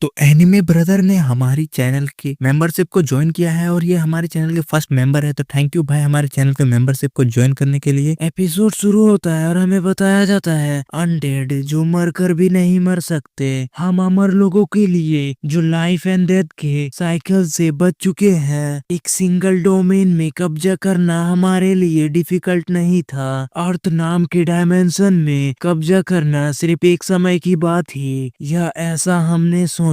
तो anime brother ने हमारी चैनल की मेंबरशिप को ज्वाइन किया है और ये हमारे चैनल के फर्स्ट मेंबर है। तो थैंक यू भाई हमारे चैनल के मेंबरशिप को ज्वाइन करने के लिए। एपिसोड शुरू होता है और हमें बताया जाता है अनडेड जो मर कर भी नहीं मर सकते, हम अमर लोगों के लिए जो लाइफ एंड डेथ के साइकिल से बच चुके हैं। एक सिंगल डोमेन में कब्जा करना हमारे लिए डिफिकल्ट नहीं था। अर्थ नाम के डायमेंशन में कब्जा करना सिर्फ एक समय की बात थी, या ऐसा हमने सोचा।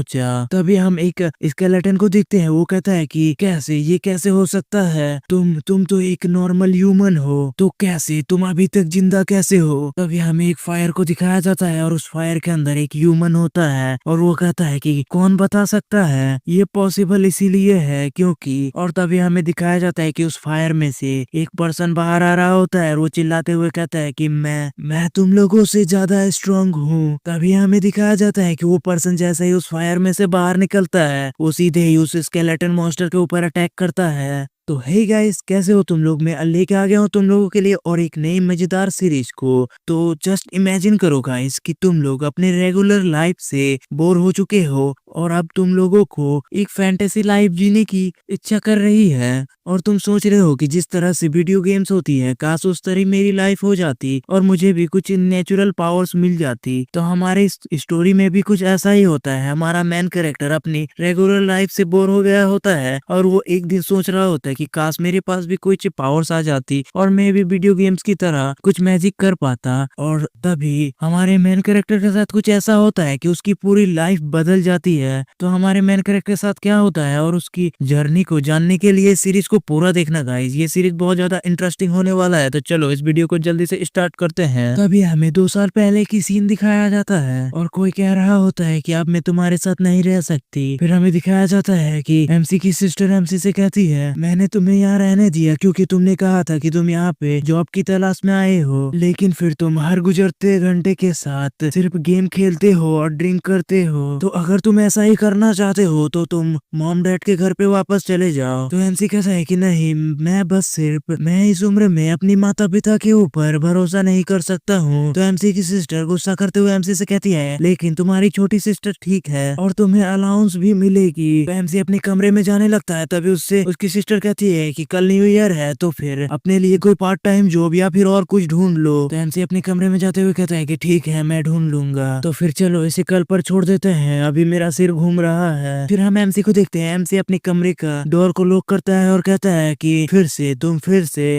तभी हम एक स्केलेटन को देखते हैं। वो कहता है कि कैसे ये कैसे हो सकता है, तुम तो एक नॉर्मल ह्यूमन हो, तो कैसे तुम अभी तक जिंदा कैसे हो। तभी हमें एक फायर को दिखाया जाता है और उस फायर के अंदर एक ह्यूमन होता है और वो कहता है कि कौन बता सकता है ये पॉसिबल इसीलिए है क्योंकि। और तभी हमें दिखाया जाता है कि उस फायर में से एक पर्सन बाहर आ रहा होता है और वो चिल्लाते हुए कहता है कि मैं तुम लोगों से ज्यादा स्ट्रांग हूँ। तभी हमें दिखाया जाता है कि वो पर्सन जैसे ही उस फायर में से बाहर निकलता है वो सीधे ही उस स्केलेटन मॉन्स्टर के ऊपर अटैक करता है। तो हे गाइस, कैसे हो तुम लोग। मैं लेके आ गया हूँ तुम लोगों के लिए और एक नई मजेदार सीरीज को। तो जस्ट इमेजिन करो गाइस कि तुम लोग अपने रेगुलर लाइफ से बोर हो चुके हो और अब तुम लोगों को एक फैंटेसी लाइफ जीने की इच्छा कर रही है और तुम सोच रहे हो कि जिस तरह से वीडियो गेम्स होती है काश उस तरह मेरी लाइफ हो जाती और मुझे भी कुछ नेचुरल पावर्स मिल जाती। तो हमारे स्टोरी में भी कुछ ऐसा ही होता है। हमारा मेन कैरेक्टर अपनी रेगुलर लाइफ से बोर हो गया होता है और वो एक दिन सोच रहा होता है कि काश मेरे पास भी कुछ पावर्स आ जाती और मैं भी वीडियो गेम्स की तरह कुछ मैजिक कर पाता। और तभी हमारे मेन कैरेक्टर के साथ कुछ ऐसा होता है कि उसकी पूरी लाइफ बदल जाती है। तो हमारे मेन कैरेक्टर के साथ क्या होता है और उसकी जर्नी को जानने के लिए सीरीज को पूरा देखना गाइस। ये सीरीज बहुत ज्यादा इंटरेस्टिंग होने वाला है। तो चलो इस वीडियो को जल्दी से स्टार्ट करते हैं। तभी हमें 2 साल पहले की सीन दिखाया जाता है और कोई कह रहा होता है कि अब मैं तुम्हारे साथ नहीं रह सकती। फिर हमें दिखाया जाता है कि एमसी की सिस्टर एमसी से कहती है मैंने तुम्हें यहाँ रहने दिया क्योंकि तुमने कहा था कि तुम यहाँ पे जॉब की तलाश में आए हो, लेकिन फिर तुम हर गुजरते घंटे के साथ सिर्फ गेम खेलते हो और ड्रिंक करते हो। तो अगर तुम ऐसा ही करना चाहते हो तो तुम मॉम डैड के घर पे वापस चले जाओ। तो एमसी कहता है कि नहीं, मैं इस उम्र में अपनी माता पिता के ऊपर भरोसा नहीं कर सकता हूँ। तो एमसी की सिस्टर गुस्सा करते हुए एमसी से कहती है लेकिन तुम्हारी छोटी सिस्टर ठीक है और तुम्हें अलाउंस भी मिलेगी। तो एमसी अपने कमरे में जाने लगता है। तभी उससे उसकी सिस्टर कहती है कि कल न्यू ईयर है तो फिर अपने लिए कोई पार्ट टाइम जॉब या फिर और कुछ ढूंढ लो। तो एमसी अपने कमरे में जाते हुए कहता है कि ठीक है मैं ढूंढ लूंगा। तो फिर चलो इसे कल पर छोड़ देते हैं, अभी मेरा सिर घूम रहा है। फिर हम एमसी को देखते हैं। एमसी अपने कमरे का डोर को लॉक करता है और कहता है कि फिर से।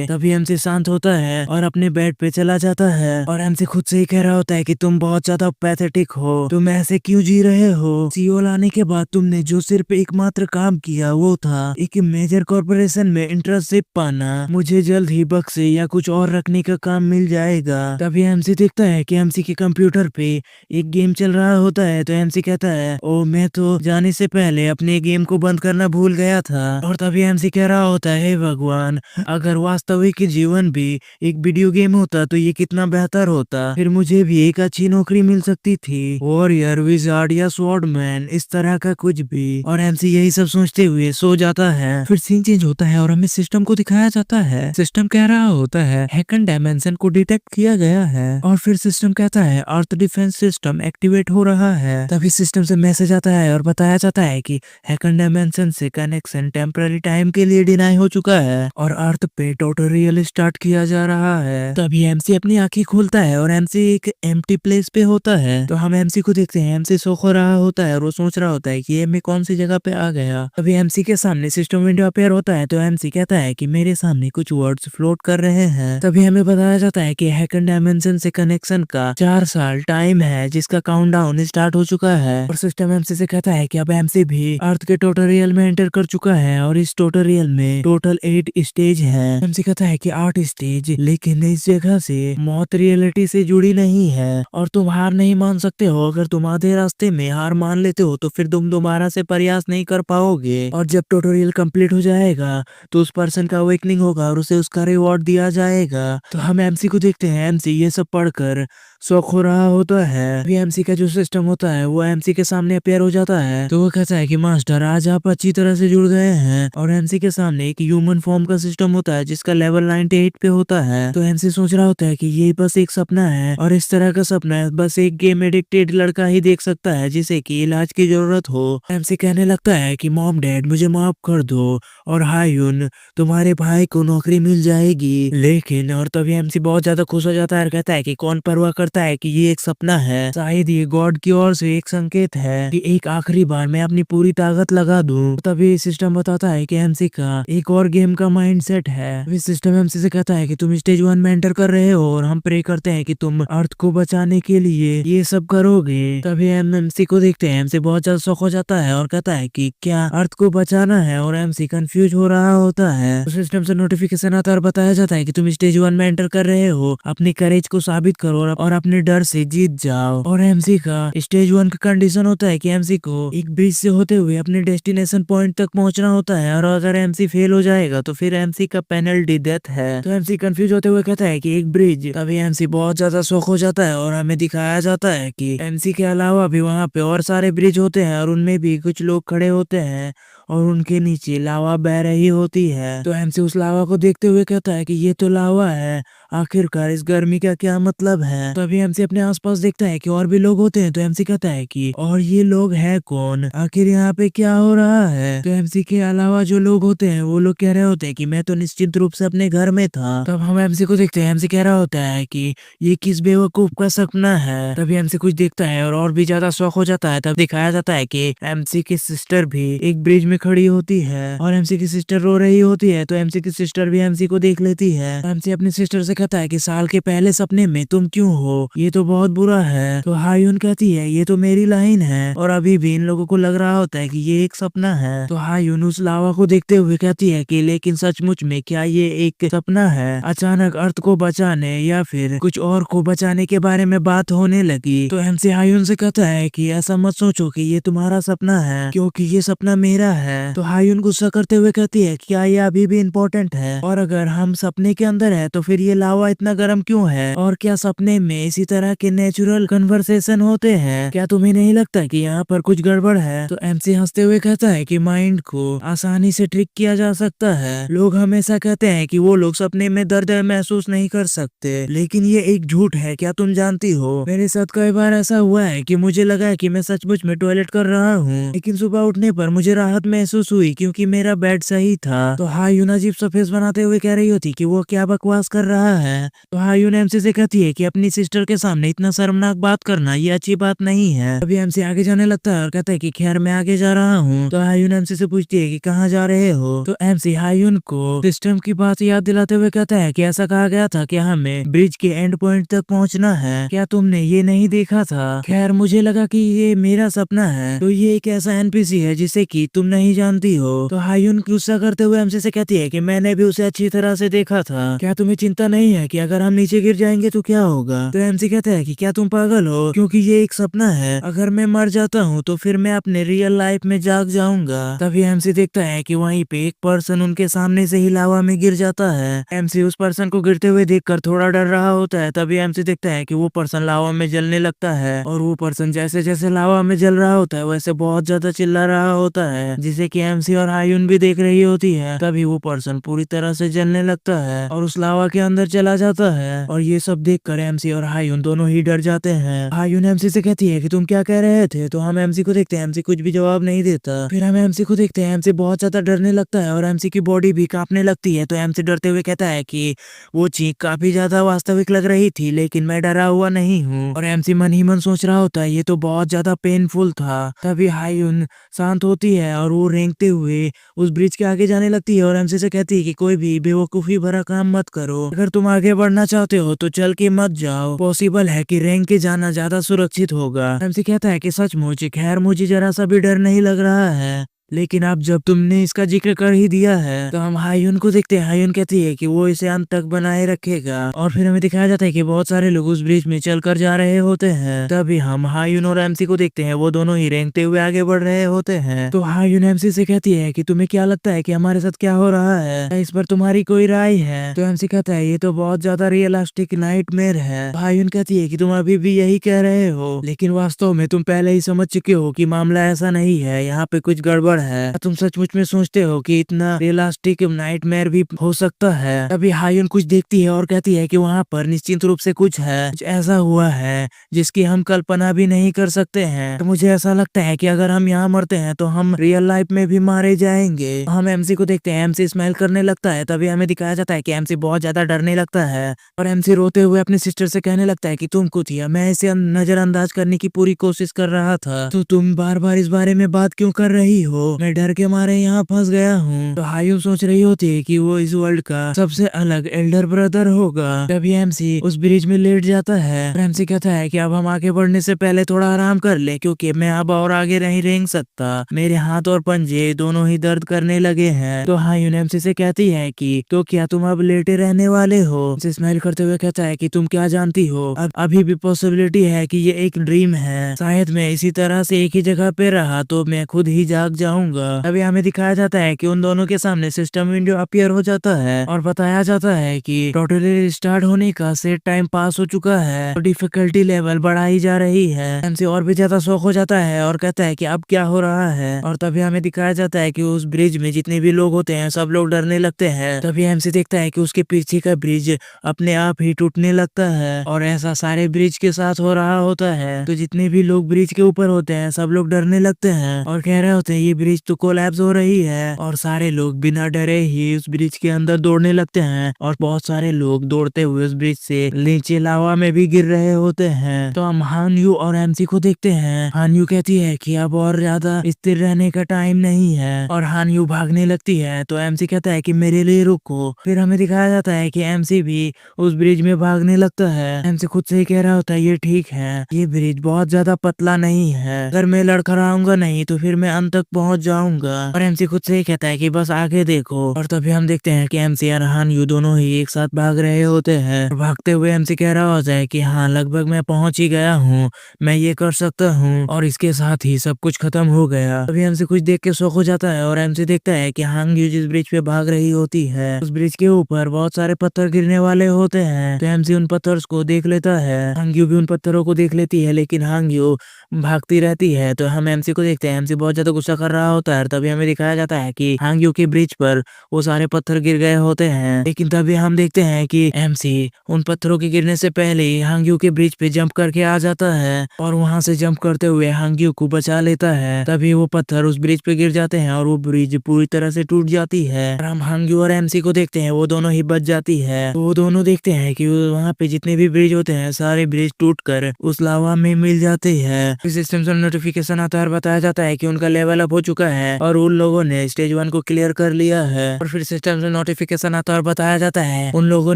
तभी एमसी शांत होता है और अपने बेड पे चला जाता है और एमसी खुद से ही कह रहा होता है कि तुम बहुत ज्यादा पैथेटिक हो, तुम ऐसे क्यों जी रहे हो। सीओ आने के बाद तुमने जो सिर्फ एकमात्र काम किया वो था एक मेजर कॉर्पोरेशन में इंटर्नशिप पाना। मुझे जल्द ही बक्से या कुछ और रखने का काम मिल जाएगा। तभी एमसी देखता है कि एमसी के कंप्यूटर पे एक गेम चल रहा होता है। तो एमसी कहता है ओ मैं तो जाने से पहले अपने गेम को बंद करना भूल गया था। और तभी एमसी कह रहा होता है हे भगवान, अगर वास्तविक जीवन भी एक वीडियो गेम होता तो ये कितना बेहतर होता, फिर मुझे भी एक अच्छी नौकरी मिल सकती थी, वॉरियर, विजार्ड या स्वॉर्डमैन, इस तरह का कुछ भी। और एमसी यही सब सोचते हुए सो जाता है। फिर सीन चेंज होता है और हमें सिस्टम को दिखाया जाता है। सिस्टम कह रहा होता है हैकन डायमेंशन को डिटेक्ट किया गया है और फिर सिस्टम कहता है अर्थ डिफेंस सिस्टम एक्टिवेट हो रहा है। तभी सिस्टम से मैसेज आता है और बताया जाता है कि हैकन डायमेंशन से कनेक्शन टेम्पररी टाइम के लिए डिनाई हो चुका है और अर्थ पे ट्यूटोरियल स्टार्ट किया जा रहा है। तभी एमसी अपनी आंखें खोलता है और एमसी एक एम्प्टी प्लेस पे होता है। तो हम एमसी को देखते हैं। एमसी सो खो रहा होता है और वो सोच रहा होता है कि ये मैं कौन सी जगह पे आ गया। तभी एमसी के सामने सिस्टम विंडो अपेयर होता है। तो एमसी कहता है कि मेरे सामने कुछ वर्ड्स फ्लोट कर रहे हैं। तभी हमें बताया जाता है कि हैकन डायमेंशन से कनेक्शन का 4 साल टाइम है जिसका काउंटडाउन स्टार्ट हो चुका है। और सिस्टम एमसी से कहता है कि अब एमसी भी अर्थ के ट्यूटोरियल में एंटर कर चुका है और इस ट्यूटोरियल में टोटल 8 स्टेज है। एमसी कहता है कि 8 स्टेज, लेकिन इस जगह से मौत रियलिटी से जुड़ी नहीं है और तुम हार नहीं मान सकते हो। अगर तुम आधे रास्ते में हार मान लेते हो तो फिर तुम दोबारा से प्रयास नहीं कर पाओगे और जब ट्यूटोरियल कंप्लीट हो जाएगा तो उस पर्सन का अवेकनिंग होगा और उसे उसका रिवॉर्ड दिया जाएगा। तो हम एमसी को देखते हैं। एमसी ये सब पढ़कर शौक हो रहा होता है। अभी एमसी का जो सिस्टम होता है वो एमसी के सामने अपेयर हो जाता है। तो वो कहता है कि मास्टर आज आप अच्छी तरह से जुड़ गए हैं। और एमसी के सामने एक ह्यूमन फॉर्म का सिस्टम होता है जिसका लेवल 98 पे होता है। तो एमसी सोच रहा होता है कि ये बस एक सपना है और इस तरह का सपना बस एक गेम एडिक्टेड लड़का ही देख सकता है जिसे कि इलाज की जरूरत हो। एमसी कहने लगता है कि मॉम डैड मुझे माफ कर दो और हायुन तुम्हारे भाई को नौकरी मिल जाएगी। लेकिन और तभी एमसी बहुत ज्यादा खुश हो जाता है और कहता है कि कौन परवाह करता है कि ये एक सपना है, शायद ये गॉड की ओर से एक संकेत है कि एक आखिरी बार मैं अपनी पूरी ताकत लगा दूं। तभी सिस्टम बताता है कि एमसी का एक और गेम का माइंडसेट है। सिस्टम एमसी से कहता है कि तुम स्टेज 1 में एंटर कर रहे हो और हम प्रे करते हैं कि तुम अर्थ को बचाने के लिए ये सब करोगे। तभी एमसी को देखते हैं, एमसी बहुत ज्यादा शौक हो जाता है और कहता है कि क्या अर्थ को बचाना है और एमसी कंफ्यूज हो रहा होता है। तो सिस्टम से नोटिफिकेशन आता है और बताया जाता है कि तुम स्टेज 1 में एंटर कर रहे हो, अपनी करेज को साबित करो और अपने डर से जीत जाओ। और एमसी का स्टेज 1 का कंडीशन होता है कि एमसी को एक ब्रिज से होते हुए अपने डेस्टिनेशन पॉइंट तक पहुंचना होता है और अगर एमसी फेल हो जाएगा तो फिर एमसी का पेनल्टी डेथ है। तो एमसी कंफ्यूज होते हुए कहता है कि एक ब्रिज। तभी एमसी बहुत ज्यादा शौक हो जाता है और हमें दिखाया जाता है कि एमसी के अलावा भी वहाँ पे और सारे ब्रिज होते हैं और उनमें भी कुछ लोग खड़े होते हैं और उनके नीचे लावा बह रही होती है। तो एमसी उस लावा को देखते हुए कहता है कि ये तो लावा है, आखिरकार इस गर्मी का क्या मतलब है। तो अभी एमसी अपने आसपास देखता है कि और भी लोग होते हैं। तो एमसी कहता है कि और ये लोग हैं कौन, आखिर यहाँ पे क्या हो रहा है। तो एमसी के अलावा जो लोग होते हैं वो लोग कह रहे होते हैं कि मैं तो निश्चित रूप से अपने घर में था। तब हम एमसी को देखते हैं, एमसी कह रहा होता है कि ये किस बेवकूफ का सपना है। तभी एमसी कुछ देखता है और भी ज्यादा शौक हो जाता है। तब दिखाया जाता है कि एमसी की सिस्टर भी एक ब्रिज में खड़ी होती है और एमसी की सिस्टर रो रही होती है। तो एमसी की सिस्टर भी एमसी को देख लेती है। एमसी अपनी सिस्टर से कहता है कि साल के पहले सपने में तुम क्यों हो, ये तो बहुत बुरा है। तो हायुन कहती है ये तो मेरी लाइन है और अभी भी इन लोगों को लग रहा होता है कि ये एक सपना है। तो हायुन उस लावा को देखते हुए कहती है कि लेकिन सचमुच में क्या ये एक सपना है। अचानक अर्थ को बचाने या फिर कुछ और को बचाने के बारे में बात होने लगी। तो एमसी हायुन से कहता है कि ऐसा मत सोचो कि ये तुम्हारा सपना है क्योंकि ये सपना मेरा है। तो हायुन गुस्सा करते हुए कहती है क्या ये अभी भी इम्पोर्टेंट है, और अगर हम सपने के अंदर है तो फिर ये लावा इतना गर्म क्यों है, और क्या सपने में इसी तरह के नेचुरल कन्वर्सेशन होते हैं, क्या तुम्हें नहीं लगता कि यहाँ पर कुछ गड़बड़ है। तो एमसी हंसते हुए कहता है कि माइंड को आसानी से ट्रिक किया जा सकता है। लोग हमेशा कहते हैं कि वो लोग सपने में दर्द महसूस नहीं कर सकते, लेकिन ये एक झूठ है। क्या तुम जानती हो मेरे साथ कई बार ऐसा हुआ है कि मुझे लगा कि मैं सचमुच में टॉयलेट कर रहा हूँ, लेकिन सुबह उठने पर मुझे राहत महसूस हुई क्योंकि मेरा बेड सही था। तो हायुन अजीब सा फेस बनाते हुए कह रही होती कि वो क्या बकवास कर रहा है। तो हायुन एमसी से कहती है कि अपनी सिस्टर के सामने इतना शर्मनाक बात करना ये अच्छी बात नहीं है। अभी एमसी आगे जाने लगता है और कहता है कि खैर मैं आगे जा रहा हूँ। तो हायुन एमसी से पूछती है कि कहाँ जा रहे हो। तो एमसी हायुन को सिस्टम की बात याद दिलाते हुए कहता है कि ऐसा कहा गया था कि हमें ब्रिज के एंड पॉइंट तक पहुँचना है, क्या तुमने ये नहीं देखा था। खैर मुझे लगा कि ये मेरा सपना है, तो ये एक ऐसा एनपीसी है जिसे कि तुम नहीं जानती हो। तो हायुन गुस्सा करते हुए एमसी से कहती है कि मैंने भी उसे अच्छी तरह से देखा था, क्या तुम्हें चिंता नहीं है कि अगर हम नीचे गिर जाएंगे तो क्या होगा। तो एमसी कहता है कि क्या तुम पागल हो, क्योंकि ये एक सपना है, अगर मैं मर जाता हूँ तो फिर मैं अपने रियल लाइफ में जाग जाऊंगा। तभी एमसी देखता है कि वहीं पे एक पर्सन उनके सामने से ही लावा में गिर जाता है। एमसी उस पर्सन को गिरते हुए देखकर थोड़ा डर रहा होता है। तभी एमसी देखता है कि वो पर्सन लावा में जलने लगता है और वो पर्सन जैसे जैसे लावा में जल रहा होता है वैसे बहुत ज्यादा चिल्ला रहा होता है, जिसे कि एमसी और हायुन भी देख रही होती है। तभी वो पर्सन पूरी तरह से जलने लगता है और उस लावा के अंदर चला जाता है और ये सब देखकर एमसी और हायुन दोनों ही डर जाते हैं। हायुन एमसी से कहती है कि तुम क्या कह रहे थे। तो हम एमसी को देखते हैं, एमसी कुछ भी जवाब नहीं देता। फिर हम एमसी को देखते हैं, एमसी बहुत ज्यादा डरने लगता है और एमसी की बॉडी भी कांपने लगती है। तो एमसी डरते हुए कहता है कि वो चीख काफी ज्यादा वास्तविक लग रही थी, लेकिन मैं डरा हुआ नहीं हूँ। और एमसी मन ही मन सोच रहा होता है ये तो बहुत ज्यादा पेनफुल था। तभी हायुन शांत होती है और वो रेंगते हुए उस ब्रिज के आगे जाने लगती है और एमसी से कहती है कि कोई भी बेवकूफी भरा काम मत करो, अगर तुम आगे बढ़ना चाहते हो तो चल के मत जाओ, पॉसिबल है कि रेंग के जाना ज्यादा सुरक्षित होगा। एमसी कहता है कि सचमुच, खैर मुझे जरा सा भी डर नहीं लग रहा है। लेकिन अब जब तुमने इसका जिक्र कर ही दिया है तो हम हायुन को देखते हैं। हायुन कहती है कि वो इसे अंत तक बनाए रखेगा और फिर हमें दिखाया जाता है कि बहुत सारे लोग उस ब्रिज में चलकर जा रहे होते हैं। तभी हम हायुन और एमसी को देखते हैं, वो दोनों ही रेंगते हुए आगे बढ़ रहे होते हैं। तो हायुन एमसी से कहती है कि तुम्हें क्या लगता है कि हमारे साथ क्या हो रहा है, क्या इस पर तुम्हारी कोई राय है? तो एमसी कहता है ये तो बहुत ज्यादा रियलिस्टिक नाइटमेयर है। तो हायुन कहती है कि तुम अभी भी यही कह रहे हो, लेकिन वास्तव में तुम पहले ही समझ चुके हो कि मामला ऐसा नहीं है, यहाँ पे कुछ गड़बड़ है। तुम सचमुच में सोचते हो कि इतना रियलिस्टिक नाइटमेयर भी हो सकता है? तभी हायुन कुछ देखती है और कहती है कि वहाँ पर निश्चित रूप से कुछ है, कुछ ऐसा हुआ है जिसकी हम कल्पना भी नहीं कर सकते हैं। तो मुझे ऐसा लगता है कि अगर हम यहाँ मरते हैं तो हम रियल लाइफ में भी मारे जाएंगे। हम एमसी को देखते हैं, एमसी स्माइल करने लगता है। तभी हमें दिखाया जाता है कि एमसी बहुत ज्यादा डरने लगता है और एमसी रोते हुए अपनी सिस्टर से कहने लगता है कि तुम कुछ या मैं इसे नजरअंदाज करने की पूरी कोशिश कर रहा था, तो तुम बार बार इस बारे में बात क्यों कर रही हो? मैं डर के मारे यहाँ फंस गया हूँ। तो हायुन सोच रही होती है कि वो इस वर्ल्ड का सबसे अलग एल्डर ब्रदर होगा। तभी एमसी उस ब्रिज में लेट जाता है और एमसी कहता है कि अब हम आगे बढ़ने से पहले थोड़ा आराम कर ले, क्योंकि मैं अब और आगे नहीं रेंग सकता, मेरे हाथ और पंजे दोनों ही दर्द करने लगे हैं। तो हायुन एमसी से कहती है कि तो क्या तुम अब लेटे रहने वाले हो? एमसी स्माइल करते हुए कहता है कि तुम क्या जानती हो, अब अभी भी पॉसिबिलिटी है कि ये एक ड्रीम है, शायद मैं इसी तरह से एक ही जगह पे रहा तो मैं खुद ही जाग जाऊंगा। तभी हमें दिखाया जाता है कि उन दोनों के सामने सिस्टम विंडो अपीयर हो जाता है और बताया जाता है कि टोटली स्टार्ट होने का सेट टाइम पास हो चुका है और डिफिकल्टी लेवल बढ़ाई जा रही है। एमसी और भी ज्यादा शौक हो जाता है और कहता है कि अब क्या हो रहा है। और तभी हमें दिखाया जाता है कि उस ब्रिज में जितने भी लोग होते हैं सब लोग डरने लगते हैं। तभी एमसी देखता है कि उसके पीछे का ब्रिज अपने आप ही टूटने लगता है और ऐसा सारे ब्रिज के साथ हो रहा होता है। तो जितने भी लोग ब्रिज के ऊपर होते हैं सब लोग डरने लगते हैं और कह रहे होते हैं ये ब्रिज तो कोलैप्स हो रही है, और सारे लोग बिना डरे ही उस ब्रिज के अंदर दौड़ने लगते हैं और बहुत सारे लोग दौड़ते हुए उस ब्रिज से नीचे लावा में भी गिर रहे होते हैं। तो हम हानयू और एमसी को देखते हैं। हानयू कहती है कि अब और ज्यादा स्थिर रहने का टाइम नहीं है और हानयू भागने लगती है। तो एमसी कहता है कि मेरे लिए रुको। फिर हमें दिखाया जाता है कि एमसी भी उस ब्रिज में भागने लगता है। एमसी खुद से ही कह रहा होता है ये ठीक है, ये ब्रिज बहुत ज्यादा पतला नहीं है, अगर मैं लड़खड़ाऊंगा नहीं तो फिर मैं अंत तक पहुंच जाऊंगा। और एमसी खुद से ही कहता है कि बस आगे देखो। और तभी हम देखते हैं कि एमसी और हानयू दोनों ही एक साथ भाग रहे होते हैं। भागते हुए एमसी कह रहा होता है कि हाँ लगभग मैं पहुंच ही गया हूँ, मैं ये कर सकता हूँ, और इसके साथ ही सब कुछ खत्म हो गया। अभी एमसी कुछ देख के शौक हो जाता है और एमसी देखता है कि हांगयू जिस ब्रिज पे भाग रही होती है उस ब्रिज के ऊपर बहुत सारे पत्थर गिरने वाले होते हैं। तो एमसी उन पत्थर्स को देख लेता है, हांगयू भी उन पत्थरों को देख लेती है, लेकिन हांगयू भागती रहती है। तो हम एमसी को देखते हैं, एमसी बहुत ज्यादा गुस्सा कर रहा होता है। तभी हमें दिखाया जाता है कि हांगयू के ब्रिज पर वो सारे पत्थर गिर गए होते हैं, लेकिन तभी हम देखते हैं कि एमसी उन पत्थरों के गिरने से पहले ही हांगयू के ब्रिज पे जंप करके आ जाता है और वहां से जंप करते हुए हांगयू को बचा लेता है। तभी वो पत्थर उस ब्रिज पे गिर जाते हैं और वो ब्रिज पूरी तरह से टूट जाती है। और हम हांगयू और एमसी को देखते हैं, वो दोनों ही बच जाती है। तो वो दोनों देखते हैं कि वहाँ पे जितने भी ब्रिज होते हैं सारे ब्रिज टूटकर उस लावा में मिल जाते हैं। इस सिस्टम से नोटिफिकेशन आता है और बताया जाता है कि उनका लेवल अप हो चुका है और उन लोगों ने स्टेज 1 को क्लियर कर लिया है। और फिर सिस्टम से नोटिफिकेशन आता है और बताया जाता है उन लोगों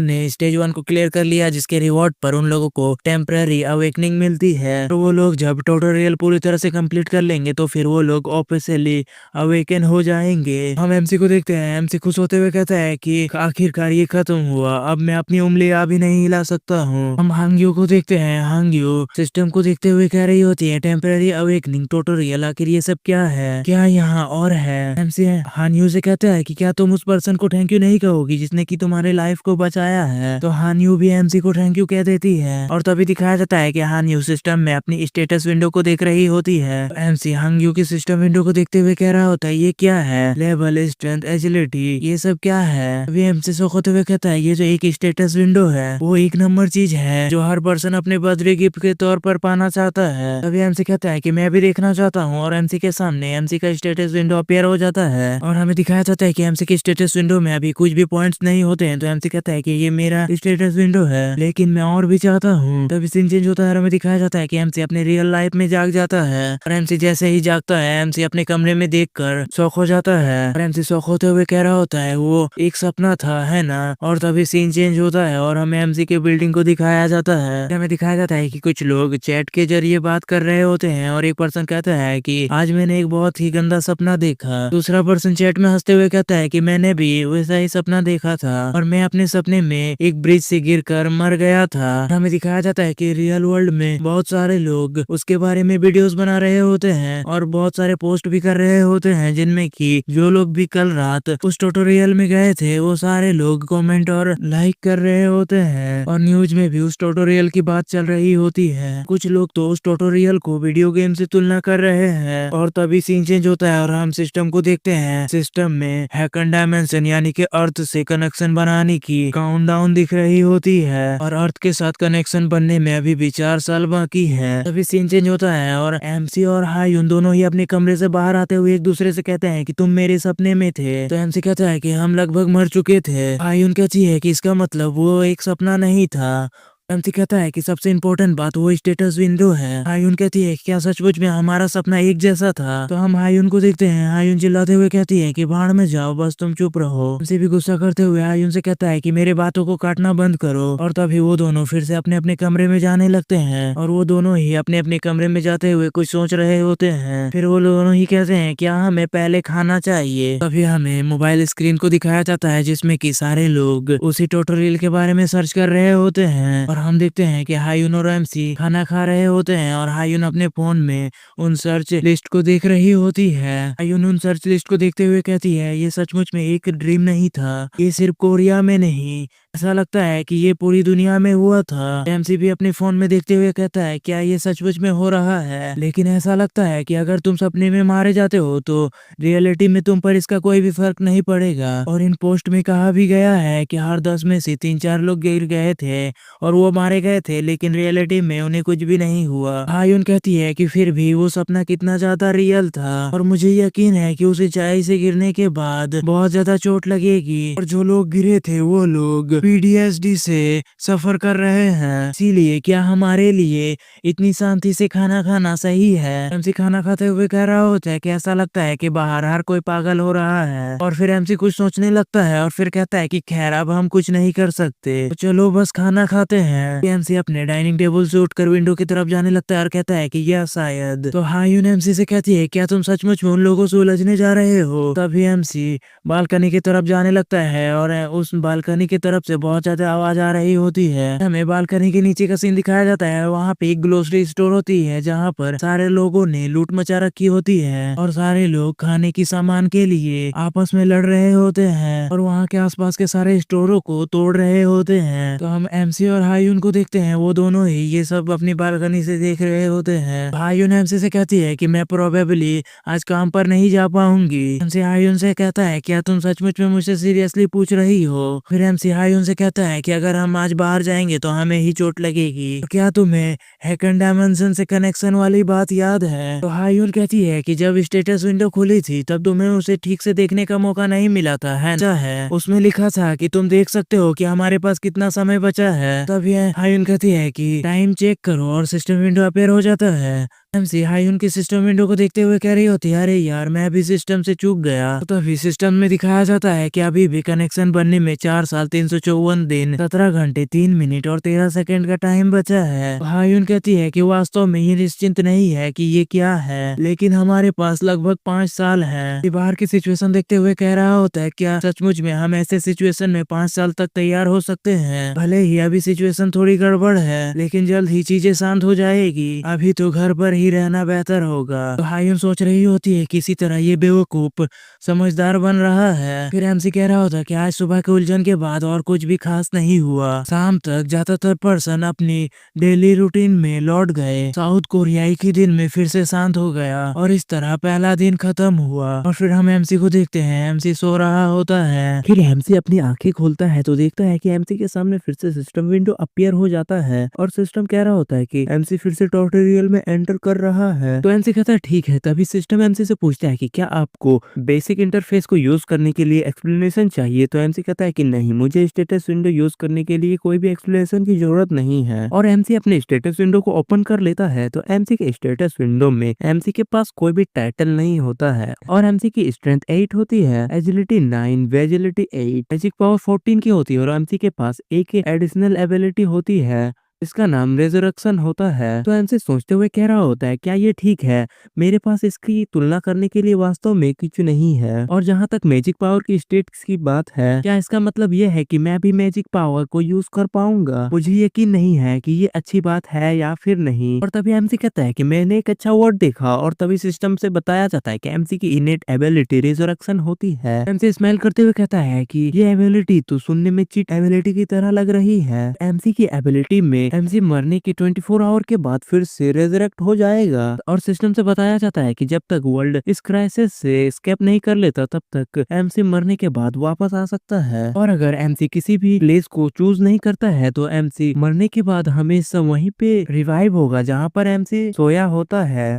ने स्टेज 1 को क्लियर कर लिया, जिसके रिवॉर्ड पर उन लोगों को टेम्पररी अवेकनिंग मिलती है। तो वो लोग जब ट्यूटोरियल पूरी तरह से कंप्लीट कर लेंगे तो फिर वो लोग ऑफिशियली अवेकन हो जाएंगे। हम एमसी को देखते हैं, एमसी खुश होते हुए कहता है कि आखिरकार ये खत्म हुआ, अब मैं अपनी उंगलियां भी नहीं हिला सकता हूँ। हम हांगयू को देखते हैं, हांगयू सिस्टम को देखते हुए कह रही होती है टेम्पररी अवेकनिंग ट्यूटोरियल, आखिर ये सब क्या है, क्या यहाँ और है? एमसी हांगयू से कहता है कि क्या तुम उस पर्सन को थैंक यू नहीं कहोगी जिसने की तुम्हारे लाइफ को बचाया है? तो हांगयू भी एमसी को थैंक यू कह देती है। और तभी दिखाया जाता है कि हांगयू सिस्टम में अपनी स्टेटस विंडो को देख रही होती है। एमसी हांगयू की सिस्टम विंडो को देखते हुए कह रहा होता है ये क्या है, लेवल, स्ट्रेंथ, एजिलिटी, ये सब क्या है? अभी एमसी शौक होते हुए कहता है ये जो एक स्टेटस विंडो है वो एक नंबर चीज है जो हर पर्सन अपने बर्थडे गिफ्ट के तौर पर पाना चाहता है। तभी एमसी कहता है कि मैं भी देखना चाहता हूँ, और एमसी के सामने एमसी का स्टेटस विंडो अपीयर हो जाता है और हमें दिखाया जाता है कि एमसी के स्टेटस विंडो में अभी कुछ भी पॉइंट्स नहीं होते हैं। तो एमसी कहता है कि ये मेरा स्टेटस विंडो है लेकिन मैं और भी चाहता हूँ। तभी सीन चेंज होता है और हमें दिखाया जाता है कि एमसी अपने रियल लाइफ में जाग जाता है और एमसी जैसे ही जागता है एमसी अपने कमरे में देखकर शौक हो जाता है और एमसी शौक होते हुए कह रहा होता है वो एक सपना था, है ना? और तभी सीन चेंज होता है और हमें एमसी के बिल्डिंग को दिखाया जाता है। हमें दिखाया जाता है कि कुछ लोग चैट के जरिए बात कर रहे होते हैं और एक पर्सन कहता है कि आज मैंने एक बहुत ही गंदा सपना देखा। दूसरा पर्सन चैट में हंसते हुए कहता है कि मैंने भी वैसा ही सपना देखा था और मैं अपने सपने में एक ब्रिज से गिरकर मर गया था। हमें दिखाया जाता है कि रियल वर्ल्ड में बहुत सारे लोग उसके बारे में वीडियोस बना रहे होते हैं और बहुत सारे पोस्ट भी कर रहे होते हैं, जिनमें कि जो लोग भी कल रात उस ट्यूटोरियल में गए थे वो सारे लोग कमेंट और लाइक कर रहे होते हैं और न्यूज में भी उस ट्यूटोरियल की बात चल रही होती है। कुछ लोग तो उस ट्यूटोरियल को वीडियो गेम से तुलना कर रहे हैं और तभी सीन चेंज होता है और हम सिस्टम को देखते हैं। सिस्टम में हैकन डायमेंशन यानी कि अर्थ से कनेक्शन बनाने की काउंटडाउन दिख रही होती है और अर्थ के साथ कनेक्शन बनने में अभी भी 4 साल बाकी है। तभी सीन चेंज होता है और एमसी और हायुन दोनों ही अपने कमरे से बाहर आते हुए एक दूसरे से कहते हैं कि तुम मेरे सपने में थे। तो एमसी कहता है कि हम लगभग मर चुके थे। हायुन कहती है कि इसका मतलब वो एक सपना नहीं था। एमसी कहता है कि सबसे इम्पोर्टेंट बात वो स्टेटस विंडो है। हायुन कहती है क्या सचमुच में हमारा सपना एक जैसा था? तो हम हायुन को देखते हैं। हायुन चिल्लाते हुए कहती है कि भाड़ में जाओ, बस तुम चुप रहो। एमसी भी गुस्सा करते हुए हायुन से कहता है कि मेरे बातों को काटना बंद करो और तभी वो दोनों फिर से अपने अपने कमरे में जाने लगते हैं और वो दोनों ही अपने अपने कमरे में जाते हुए कुछ सोच रहे होते हैं। फिर वो दोनों ही कहते हैं क्या हमें पहले खाना चाहिए। तभी हमें मोबाइल स्क्रीन को दिखाया जाता है जिसमें कि सारे लोग उसी ट्यूटोरियल के बारे में सर्च कर रहे होते हैं और हम देखते हैं कि हायुन और एमसी खाना खा रहे होते हैं और हायुन अपने फोन में उन सर्च लिस्ट को देख रही होती है। हायुन उन सर्च लिस्ट को देखते हुए कहती है ये सचमुच में एक ड्रीम नहीं था, ये सिर्फ कोरिया में नहीं, ऐसा लगता है कि ये पूरी दुनिया में हुआ था। एमसी भी अपने फोन में देखते हुए कहता है क्या ये सचमुच में हो रहा है? लेकिन ऐसा लगता है कि अगर तुम सपने में मारे जाते हो तो रियलिटी में तुम पर इसका कोई भी फर्क नहीं पड़ेगा। और इन पोस्ट में कहा भी गया है कि हर 10 में से 3-4 लोग गिर गए थे और वो मारे गए थे, लेकिन रियलिटी में उन्हें कुछ भी नहीं हुआ। हायुन कहती है कि फिर भी वो सपना कितना ज्यादा रियल था और मुझे यकीन है कि उस ऊंचाई से गिरने के बाद बहुत ज्यादा चोट लगेगी और जो लोग गिरे थे वो लोग पीटीएसडी से सफर कर रहे हैं। इसीलिए क्या हमारे लिए इतनी शांति से खाना खाना सही है? एमसी खाना खाते हुए कह रहा होता है कि ऐसा लगता है कि बाहर हर कोई पागल हो रहा है और फिर एमसी कुछ सोचने लगता है और फिर कहता है कि खैर अब हम कुछ नहीं कर सकते, तो चलो बस खाना खाते हैं। एमसी अपने डाइनिंग टेबल से उठकर विंडो की तरफ जाने लगता है और कहता है कि यह शायद। तो हायुन एमसी से कहती है क्या तुम सचमुच में उन लोगों से उलझने जा रहे हो? तभी एमसी बालकनी की तरफ जाने लगता है और उस बालकनी की तरफ से बहुत ज्यादा आवाज आ रही होती है। हमें बालकनी के नीचे का सीन दिखाया जाता है। वहाँ पे एक ग्रोसरी स्टोर होती है जहाँ पर सारे लोगों ने लूट मचा रखी होती है और सारे लोग खाने की सामान के लिए आपस में लड़ रहे होते हैं और वहाँ के आसपास के सारे स्टोरों को तोड़ रहे होते हैं। तो हम एमसी और हायुन को देखते हैं, वो दोनों ही ये सब अपनी बालकनी से देख रहे होते हैं। हायुन एमसी से कहती है कि मैं प्रोबेबली आज काम पर नहीं जा पाऊंगी। एमसी हायुन से कहता है क्या तुम सचमुच में मुझसे सीरियसली पूछ रही हो? फिर एमसी हायुन से कहता है कि अगर हम आज बाहर जाएंगे तो हमें ही चोट लगेगी। तो क्या तुम्हें हैकन डायमेंशन से कनेक्शन वाली बात याद है? तो हायुन कहती है कि जब स्टेटस विंडो खुली थी तब तुम्हें उसे ठीक से देखने का मौका नहीं मिला था, है ना? उसमें लिखा था कि तुम देख सकते हो कि हमारे पास कितना समय बचा है। तब हायुन कहती है कि टाइम चेक करो और सिस्टम विंडो अपेयर हो जाता है। एमसी हायुन की सिस्टम विंडो को देखते हुए कह रही होती है अरे यार मैं भी सिस्टम से चूक गया। तो तभी सिस्टम में दिखाया जाता है कि अभी भी कनेक्शन बनने में 4 साल 354 दिन 17 घंटे 3 मिनट और 13 सेकंड का टाइम बचा है। तो हायुन कहती है कि वास्तव में ये निश्चिंत नहीं है कि ये क्या है, लेकिन हमारे पास लगभग 5 साल है। बाहर की सिचुएशन देखते हुए कह रहा होता है क्या सचमुच में हम ऐसे सिचुएशन में 5 साल तक तैयार हो सकते हैं? भले ही अभी सिचुएशन थोड़ी गड़बड़ है लेकिन जल्द ही चीजें शांत हो जाएगी, अभी तो घर पर ही रहना बेहतर होगा। तो हायुन सोच रही होती है किसी तरह ये बेवकूफ समझदार बन रहा है। फिर एमसी कह रहा होता है कि आज सुबह के उलझन के बाद और कुछ भी खास नहीं हुआ। शाम तक ज्यादातर पर्सन अपनी डेली रूटीन में लौट गए। साउथ कोरियाई के दिन में फिर से शांत हो गया और इस तरह पहला दिन खत्म हुआ। और फिर हम एमसी को देखते हैं, एमसी सो रहा होता है। फिर एमसी अपनी आंखें खोलता है तो देखता है कि एमसी के सामने फिर से सिस्टम विंडो अपीयर हो जाता है और सिस्टम कह रहा होता है कि एमसी फिर से ट्यूटोरियल में एंटर कर रहा है। तो एमसी कहता है ठीक है। तभी सिस्टम एमसी से पूछता है कि क्या आपको बेसिक इंटरफेस को यूज करने के लिए एक्सप्लेनेशन चाहिए? तो एमसी कहता है कि नहीं, मुझे स्टेटस विंडो यूज करने के लिए कोई भी एक्सप्लेनेशन की जरूरत नहीं है। और एमसी अपने स्टेटस विंडो को ओपन कर लेता है तो एमसी के स्टेटस विंडो में एमसी के पास कोई भी टाइटल नहीं होता है और एमसी की स्ट्रेंथ 8 होती है, एजिलिटी 9, वेजिलिटी 8, मैजिक पावर 14 की होती है और एमसी के पास एक एडिशनल एबिलिटी होती है इसका नाम रेजरेक्शन होता है। तो एमसी सोचते हुए कह रहा होता है, क्या ये ठीक है? मेरे पास इसकी तुलना करने के लिए वास्तव में कुछ नहीं है। और जहाँ तक मैजिक पावर की स्टेट्स की बात है, क्या इसका मतलब ये है कि मैं भी मैजिक पावर को यूज कर पाऊंगा? मुझे यकीन नहीं है कि ये अच्छी बात है या फिर नहीं। और तभी एमसी कहता है कि मैंने एक अच्छा वर्ड देखा, और तभी सिस्टम से बताया जाता है कि एमसी की इनेट एबिलिटी रेजरेक्शन होती है। एमसी स्माइल करते हुए कहता है कि ये एबिलिटी तो सुनने में चीट एबिलिटी की तरह लग रही है। एमसी की एबिलिटी में एमसी मरने के 24 आवर के बाद फिर से रेजरेक्ट हो जाएगा। और सिस्टम से बताया जाता है कि जब तक वर्ल्ड इस क्राइसिस से एस्केप नहीं कर लेता, तब तक एमसी मरने के बाद वापस आ सकता है। और अगर एमसी किसी भी प्लेस को चूज नहीं करता है, तो एमसी मरने के बाद हमेशा वहीं पे रिवाइव होगा जहाँ पर एमसी सोया होता है।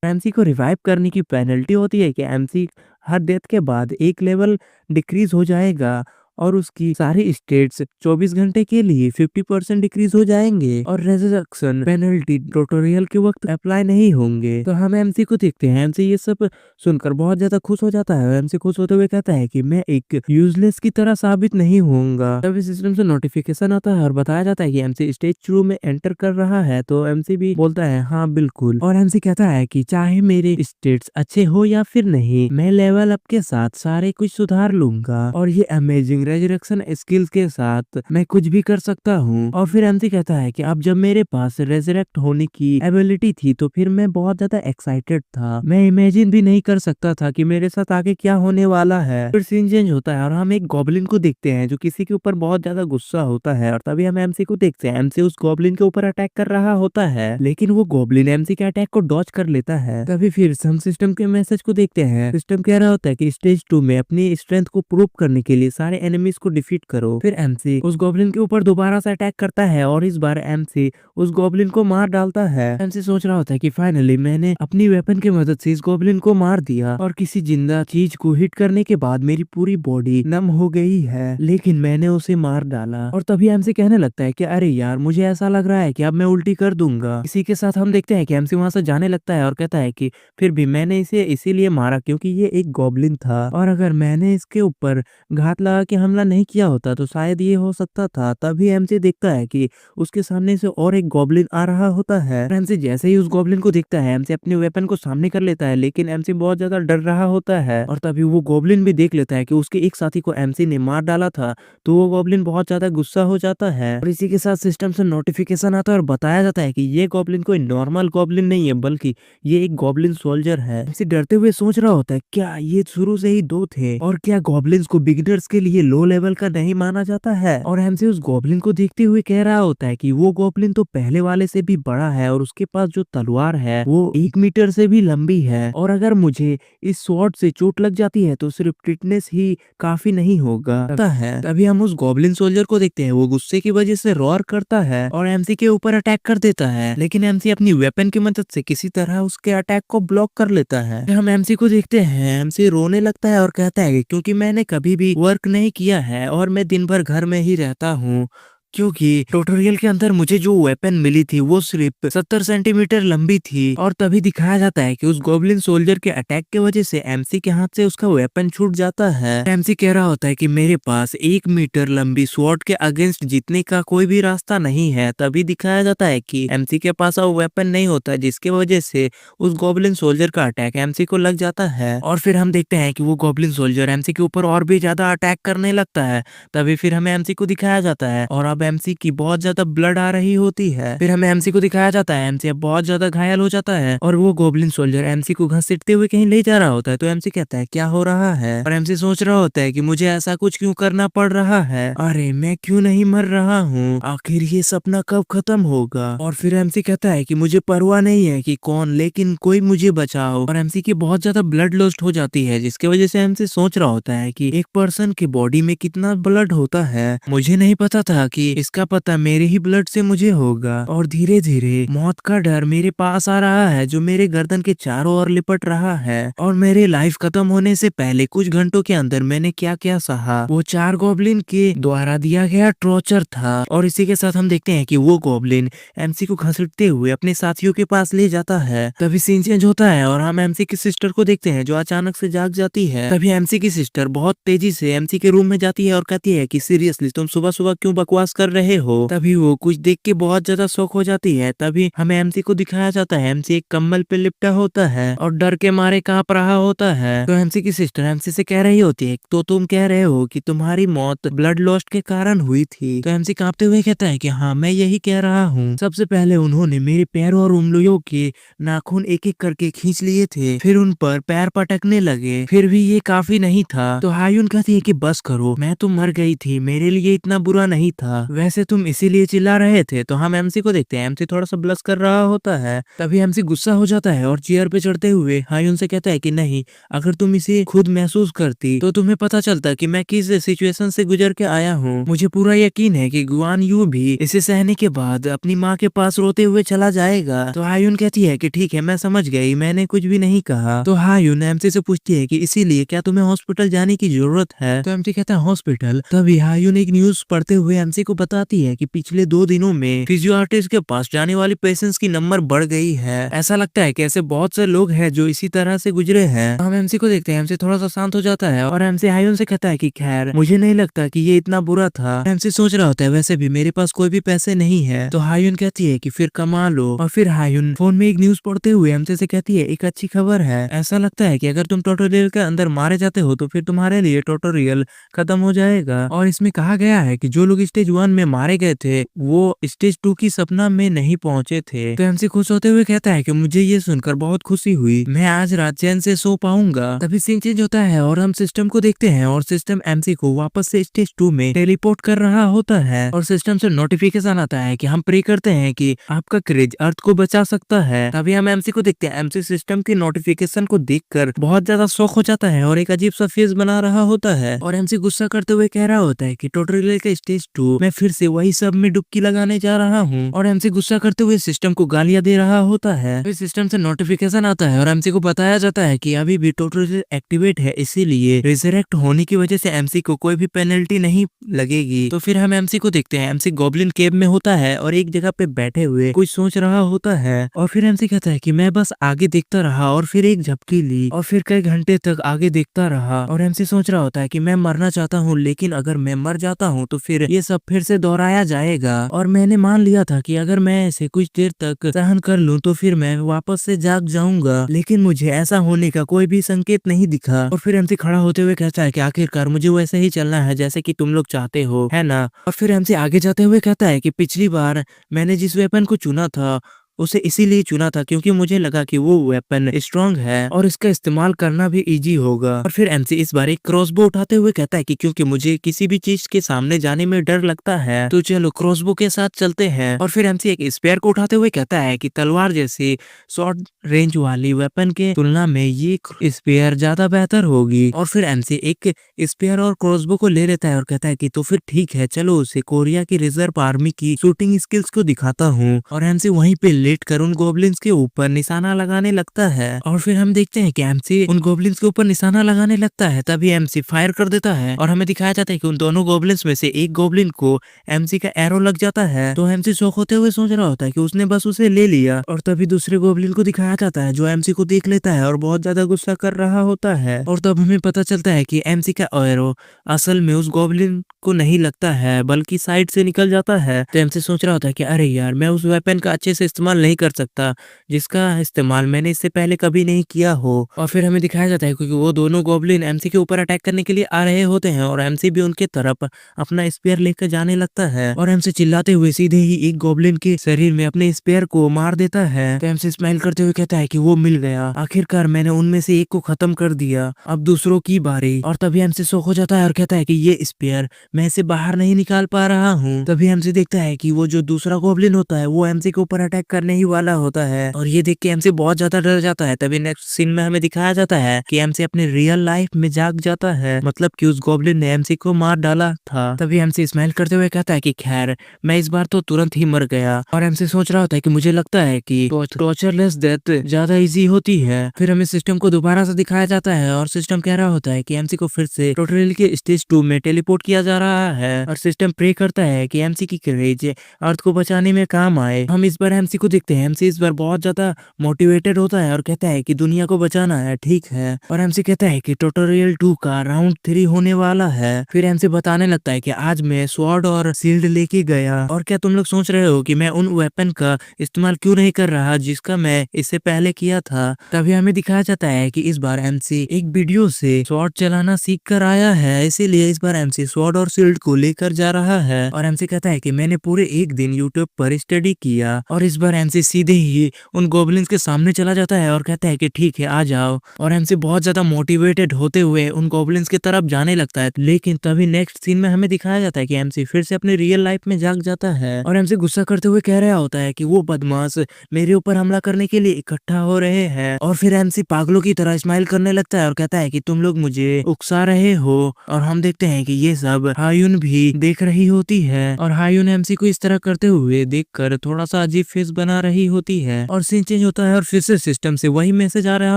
एमसी को रिवाइव करने की पेनल्टी होती है कि एमसी हर डेथ के बाद एक लेवल डिक्रीज हो जाएगा, और उसकी सारी स्टेट्स 24 घंटे के लिए 50% डिक्रीज हो जाएंगे। और रेजरेक्शन पेनल्टी ट्यूटोरियल के वक्त अप्लाई नहीं होंगे। तो हम एमसी को देखते हैं, एमसी ये सब सुनकर बहुत ज्यादा खुश हो जाता है। एमसी खुश होते हुए कहता है कि मैं एक यूजलेस की तरह साबित नहीं होऊंगा। तभी सिस्टम से नोटिफिकेशन आता है और बताया जाता है कि एमसी स्टेज शुरू में एंटर कर रहा है। तो एमसी भी बोलता है हाँ बिल्कुल। और एमसी कहता है कि चाहे मेरे स्टेट्स अच्छे हो या फिर नहीं, मैं लेवल अप के साथ सारे कुछ सुधार लूंगा, और ये अमेजिंग रेजरेक्शन स्किल्स के साथ मैं कुछ भी कर सकता हूँ। और फिर एमसी कहता है कि अब जब मेरे पास रेजरेक्ट होने की एबिलिटी थी, तो फिर मैं बहुत ज्यादा एक्साइटेड था। मैं इमेजिन भी नहीं कर सकता था कि मेरे साथ आगे क्या होने वाला है। फिर सीन चेंज होता है और हम एक गॉब्लिन को देखते हैं जो किसी के ऊपर बहुत ज्यादा गुस्सा होता है। और तभी हम एमसी को देखते हैं, एमसी उस गॉब्लिन के ऊपर अटैक कर रहा होता है, लेकिन वो गॉब्लिन एमसी के अटैक को डॉज कर लेता है। तभी फिर हम सिस्टम के मैसेज को देखते हैं। सिस्टम कह रहा होता है कि स्टेज 2 में अपनी स्ट्रेंथ को प्रूव करने के लिए सारे एनिमीज को डिफीट करो। फिर एमसी उस गॉब्लिन के ऊपर दोबारा से अटैक करता है, और इस बार एमसी उस गॉब्लिन को मार डालता है। एमसी सोच रहा होता है कि फाइनली मैंने अपनी वेपन की मदद से इस गॉब्लिन को मार दिया, और किसी जिंदा चीज को हिट करने के बाद मेरी पूरी बॉडी नम हो गई है, लेकिन मैंने उसे मार डाला। और तभी एमसी कहने लगता है कि अरे यार, मुझे ऐसा लग रहा है कि अब मैं उल्टी कर दूंगा। इसी के साथ हम देखते हैं कि एमसी वहां से जाने लगता है और कहता है कि फिर भी मैंने इसे इसीलिए मारा क्योंकि ये एक गॉब्लिन था, और अगर मैंने इसके ऊपर घात लगा के हमला नहीं किया होता तो शायद ये हो सकता था। तभी एमसी देखता है कि उसके सामने से और एक गॉब्लिन आ रहा होता है। एमसी जैसे ही उस गॉब्लिन को देखता है, एमसी अपने वेपन को सामने कर लेता है, लेकिन एमसी बहुत ज्यादा डर रहा होता है। और तभी वो गॉब्लिन भी देख लेता है कि उसके एक साथी को एमसी ने मार डाला था, तो वो गॉब्लिन बहुत ज्यादा गुस्सा हो जाता है। और इसी के साथ सिस्टम से नोटिफिकेशन आता है और बताया जाता है कि ये गॉब्लिन कोई नॉर्मल गॉब्लिन नहीं है, बल्कि ये एक गॉब्लिन सोल्जर है। एमसी डरते हुए सोच रहा होता है, क्या ये शुरू से ही दो थे? और क्या गॉब्लिन्स को बिगिनर्स के लिए लो लेवल का नहीं माना जाता है? और एमसी उस गॉब्लिन को देखते हुए कह रहा होता है कि वो गॉब्लिन तो पहले वाले से भी बड़ा है, और उसके पास जो तलवार है वो 1 मीटर से भी लंबी है, और अगर मुझे इस स्वॉर्ड से चोट लग जाती है तो सिर्फ टिटनेस ही काफी नहीं होगा। तभी हम उस गॉब्लिन सोल्जर को देखते हैं, वो गुस्से की वजह से रॉर करता है और एमसी के ऊपर अटैक कर देता है, लेकिन एमसी अपनी वेपन की मदद से किसी तरह उसके अटैक को ब्लॉक कर लेता है। हम एमसी को देखते हैं, एमसी रोने लगता है और कहता है कि क्योंकि मैंने कभी भी वर्क नहीं किया है और मैं दिन भर घर में ही रहता हूँ, क्योंकि ट्यूटोरियल के अंदर मुझे जो वेपन मिली थी वो सिर्फ 70 सेंटीमीटर लंबी थी। और तभी दिखाया जाता है कि उस गोब्लिन सोल्जर के अटैक के वजह से एमसी के हाथ से उसका वेपन छूट जाता है। एमसी कह रहा होता है कि मेरे पास 1 मीटर लंबी स्वॉर्ड के अगेंस्ट जीतने का कोई भी रास्ता नहीं है। तभी दिखाया जाता है कि एमसी के पास वो वेपन नहीं होता, जिसके वजह से उस गोब्लिन सोल्जर का अटैक एमसी को लग जाता है। और फिर हम देखते हैं कि वो गोब्लिन सोल्जर एमसी के ऊपर और भी ज्यादा अटैक करने लगता है। तभी फिर हमें एमसी को दिखाया जाता है और अब एमसी की बहुत ज्यादा ब्लड आ रही होती है। फिर हमें एमसी को दिखाया जाता है, एमसी अब बहुत ज्यादा घायल हो जाता है और वो गोब्लिन सोल्जर एमसी को घसीटते हुए कहीं ले जा रहा होता है। तो एमसी कहता है क्या हो रहा है, और एमसी सोच रहा होता है कि मुझे ऐसा कुछ क्यों करना पड़ रहा है, अरे मैं क्यों नहीं मर रहा हूँ, आखिर ये सपना कब खत्म होगा। और फिर एमसी कहता है कि मुझे परवाह नहीं है कि कौन, लेकिन कोई मुझे बचाओ। और एमसी की बहुत ज्यादा ब्लड लॉस्ट हो जाती है, जिसकी वजह से एमसी सोच रहा होता है कि एक पर्सन की बॉडी में कितना ब्लड होता है, मुझे नहीं पता था कि इसका पता मेरे ही ब्लड से मुझे होगा। और धीरे धीरे मौत का डर मेरे पास आ रहा है, जो मेरे गर्दन के चारों ओर लिपट रहा है। और मेरे लाइफ खत्म होने से पहले कुछ घंटों के अंदर मैंने क्या क्या सहा, वो 4 गॉब्लिन के द्वारा दिया गया टॉर्चर था। और इसी के साथ हम देखते हैं कि वो गॉब्लिन एमसी को घसीटते हुए अपने साथियों के पास ले जाता है। तभी सीन चेंज होता है और हम एमसी की सिस्टर को देखते हैं जो अचानक से जाग जाती है। तभी एमसी की सिस्टर बहुत तेजी से एमसी के रूम में जाती है और कहती है कि सीरियसली तुम सुबह सुबह क्यों बकवास कर कर रहे हो। तभी वो कुछ देख के बहुत ज्यादा शौक हो जाती है। तभी हमें एमसी को दिखाया जाता है, एमसी एक कम्बल पे लिपटा होता है और डर के मारे कांप रहा होता है। तो एमसी की सिस्टर एमसी से कह रही होती है, तो तुम कह रहे हो कि तुम्हारी मौत ब्लड लॉस के कारण हुई थी। तो एमसी कांपते हुए कहता है कि हाँ, मैं यही कह रहा हूँ। सबसे पहले उन्होंने मेरे पैरों और उंगलियों के नाखून एक एक करके खींच लिए थे, फिर उन पर पैर पटकने लगे, फिर भी ये काफी नहीं था। तो हायुन कहती है कि बस करो, मैं तो मर गई थी, मेरे लिए इतना बुरा नहीं था, वैसे तुम इसीलिए चिल्ला रहे थे। तो हम एमसी को देखते हैं, एमसी थोड़ा सा ब्लश कर रहा होता है। तभी एमसी गुस्सा हो जाता है और चेयर पे चढ़ते हुए हायुन से कहता है कि नहीं, अगर तुम इसे खुद महसूस करती तो तुम्हें पता चलता कि मैं किस सिचुएशन से गुजर के आया हूँ। मुझे पूरा यकीन है कि गुआन यू भी इसे सहने के बाद अपनी माँ के पास रोते हुए चला जाएगा। तो हायुन कहती है कि ठीक है, मैं समझ गई, मैंने कुछ भी नहीं कहा। तो हायुन एमसी से पूछती है कि इसीलिए क्या तुम्हें हॉस्पिटल जाने की जरूरत है। तो एमसी कहता है हॉस्पिटल। तभी हायुन एक न्यूज पढ़ते हुए एमसी को बताती है कि पिछले 2 दिनों में फिजियोथेरेपिस्ट के पास जाने वाली पेशेंट्स की नंबर बढ़ गई है। ऐसा लगता है कि ऐसे बहुत से लोग हैं जो इसी तरह से गुजरे हैं। हम एमसी को देखते हैं, एमसी थोड़ा सा शांत हो जाता है और एमसी हायुन से कहता है कि खैर, मुझे नहीं लगता कि ये इतना बुरा था। एमसी सोच रहा होता है वैसे भी मेरे पास कोई भी पैसे नहीं है। तो हायुन कहती है कि फिर कमा लो। और फिर हायुन फोन में एक न्यूज पढ़ते हुए एमसी से कहती है, एक अच्छी खबर है। ऐसा लगता है कि अगर तुम ट्यूटोरियल के अंदर मारे जाते हो तो फिर तुम्हारे लिए ट्यूटोरियल खत्म हो जाएगा। और इसमें कहा गया है कि जो लोग स्टेज 1 में मारे गए थे वो स्टेज 2 की सपना में नहीं पहुंचे थे। तो एमसी खुश होते हुए कहता है कि मुझे ये सुनकर बहुत खुशी हुई, मैं आज रात चैन से सो पाऊंगा। तभी सीन चेंज होता है और हम सिस्टम को देखते हैं और सिस्टम एमसी को वापस से स्टेज 2 में टेलीपोर्ट कर रहा होता है और सिस्टम से नोटिफिकेशन आता है कि हम प्रे करते हैं कि आपका क्रेज अर्थ को बचा सकता है। तभी हम एमसी को देखते हैं, एमसी सिस्टम की नोटिफिकेशन को देखकर बहुत ज्यादा शौक हो जाता है और एक अजीब सा फेस बना रहा होता है और एमसी गुस्सा करते हुए कह रहा होता है कि ट्यूटोरियल के स्टेज 2 मैं फिर से वही सब में डुबकी लगाने जा रहा हूँ। और एमसी गुस्सा करते हुए सिस्टम को गालियां दे रहा होता है। फिर सिस्टम से नोटिफिकेशन आता है और एमसी को बताया जाता है कि अभी भी ट्यूटोरियल एक्टिवेट है, इसीलिए रिजरेक्ट होने की वजह से एमसी को कोई भी पेनल्टी नहीं लगेगी। तो फिर हम एमसी को देखते हैं, एमसी गॉब्लिन केव में होता है और एक जगह पे बैठे हुए कुछ सोच रहा होता है। और फिर एमसी कहता है कि मैं बस आगे देखता रहा और फिर एक झपकी ली और फिर कई घंटे तक आगे देखता रहा। और एमसी सोच रहा होता है कि मैं मरना चाहता हूँ, लेकिन अगर मैं मर जाता हूँ तो फिर ये सब फिर से दोहराया जाएगा और मैंने मान लिया था कि अगर मैं ऐसे कुछ देर तक सहन कर लूँ तो फिर मैं वापस से जाग जाऊंगा, लेकिन मुझे ऐसा होने का कोई भी संकेत नहीं दिखा। और फिर एमसी खड़ा होते हुए कहता है कि आखिरकार मुझे वैसे ही चलना है जैसे कि तुम लोग चाहते हो, है ना। और फिर एमसी आगे जाते हुए कहता है कि पिछली बार मैंने जिस वेपन को चुना था उसे इसीलिए चुना था क्योंकि मुझे लगा कि वो वेपन स्ट्रांग है और इसका इस्तेमाल करना भी इजी होगा। और फिर एमसी इस बार एक क्रॉसबो उठाते हुए कहता है कि क्योंकि मुझे किसी भी चीज के सामने जाने में डर लगता है तो चलो क्रॉसबो के साथ चलते हैं। और फिर एमसी एक स्पेयर को उठाते हुए कहता है कि तलवार जैसी शॉर्ट रेंज वाली वेपन के तुलना में ये स्पेयर ज्यादा बेहतर होगी। और फिर एमसी एक स्पेयर और क्रॉसबो को ले लेता है और कहता है कि तो फिर ठीक है, चलो उसे कोरिया की रिजर्व आर्मी की शूटिंग स्किल्स को दिखाता हूँ। और एमसी वहीं पे लेट कर उन गोब्लिन्स के ऊपर निशाना लगाने लगता है। और फिर हम देखते हैं कि एमसी उन गोब्लिन्स के ऊपर निशाना लगाने लगता है। तभी एमसी फायर कर देता है और हमें दिखाया जाता है कि उन दोनों गोब्लिन्स में से एक गोब्लिन को एमसी का एरो लग जाता है। तो एमसी शौक होते हुए सोच रहा होता है कि उसने बस उसे ले लिया। और तभी दूसरे गोब्लिन को दिखाया जाता है जो एमसी को देख लेता है और बहुत ज्यादा गुस्सा कर रहा होता है। और तब हमें पता चलता है कि एमसी का एरो असल में उस गोब्लिन को नहीं लगता है बल्कि साइड से निकल जाता है। तो एमसी सोच रहा होता है कि अरे यार, मैं उस वेपन का अच्छे से इस्तेमाल नहीं कर सकता जिसका इस्तेमाल मैंने इससे पहले कभी नहीं किया हो। और फिर हमें दिखाया जाता है क्योंकि वो दोनों गॉब्लिन एमसी के ऊपर अटैक करने के लिए आ रहे होते हैं और एमसी भी उनके तरफ अपना स्पेयर लेकर जाने लगता है और एमसी चिल्लाते हुए सीधे ही एक गॉब्लिन के शरीर में अपने स्पेयर को मार देता है। तो एमसी स्माइल करते हुए कहता है कि वो मिल गया, आखिरकार मैंने उनमें से एक को खत्म कर दिया, अब दूसरों की बारी। और तभी एमसी शौक हो जाता है और कहता है कि ये स्पेयर मैं इसे बाहर नहीं निकाल पा रहा हूँ। तभी एमसी देखता है कि वो जो दूसरा गॉब्लिन होता है वो एमसी के ऊपर अटैक करने ही वाला होता है और ये देख के एमसी बहुत ज्यादा डर जाता है। तभी नेक्स्ट सीन में हमें दिखाया जाता है कि एमसी अपने रियल लाइफ में जाग जाता है, मतलब कि उस गॉब्लिन ने एमसी को मार डाला था। तभी एमसी स्माइल करते हुए कहता है कि खैर, मैं इस बार तो तुरंत ही मर गया। और एमसी सोच रहा होता है कि मुझे लगता है कि टॉर्चरलेस डेथ ज्यादा इजी होती है। फिर हमें सिस्टम को दोबारा से दिखाया जाता है और सिस्टम कह रहा होता है कि एमसी को फिर से ट्यूटोरियल के स्टेज 2 में टेलीपोर्ट किया जा रहा है और सिस्टम प्रे करता है कि एमसी की करेज अर्थ को बचाने में काम आए। हम इस बार एमसी को देखते हैं एमसी इस बार बहुत ज्यादा मोटिवेटेड होता है और कहता है कि दुनिया को बचाना है, ठीक है। और एमसी कहता है कि ट्यूटोरियल 2 का राउंड 3 होने वाला है। फिर एमसी बताने लगता है कि आज मैं स्वॉर्ड और शील्ड लेके गया, और क्या तुम लोग सोच रहे हो कि मैं उन वेपन का इस्तेमाल क्यों नहीं कर रहा जिसका मैं इससे पहले किया था। तभी हमें दिखाया जाता है कि इस बार एमसी एक वीडियो से स्वॉर्ड चलाना सीख कर आया है, इसीलिए इस बार एमसी स्वॉर्ड और शील्ड को लेकर जा रहा है। और एमसी कहता है कि मैंने पूरे एक दिन यूट्यूब पर स्टडी किया। और इस बार एमसी सीधे ही उन गोब्लिन्स के सामने चला जाता है और कहता है कि ठीक है, आ जाओ। और एमसी बहुत ज्यादा मोटिवेटेड होते हुए उन गोब्लिन्स की तरफ जाने लगता है। लेकिन तभी नेक्स्ट सीन में हमें दिखाया जाता है कि एमसी फिर से अपने रियल लाइफ में जाग जाता है और एमसी गुस्सा करते हुए कह रहा होता है कि वो बदमाश मेरे ऊपर हमला करने के लिए इकट्ठा हो रहे हैं। और फिर एमसी पागलों की तरह स्माइल करने लगता है और कहता है कि तुम लोग मुझे उकसा रहे हो। और हम देखते हैं कि ये सब हायुन भी देख रही होती है और हायुन एमसी को इस तरह करते हुए देखकर थोड़ा सा अजीब फेस बना रही होती है। और सीन चेंज होता है और फिर से सिस्टम से वही मैसेज आ रहा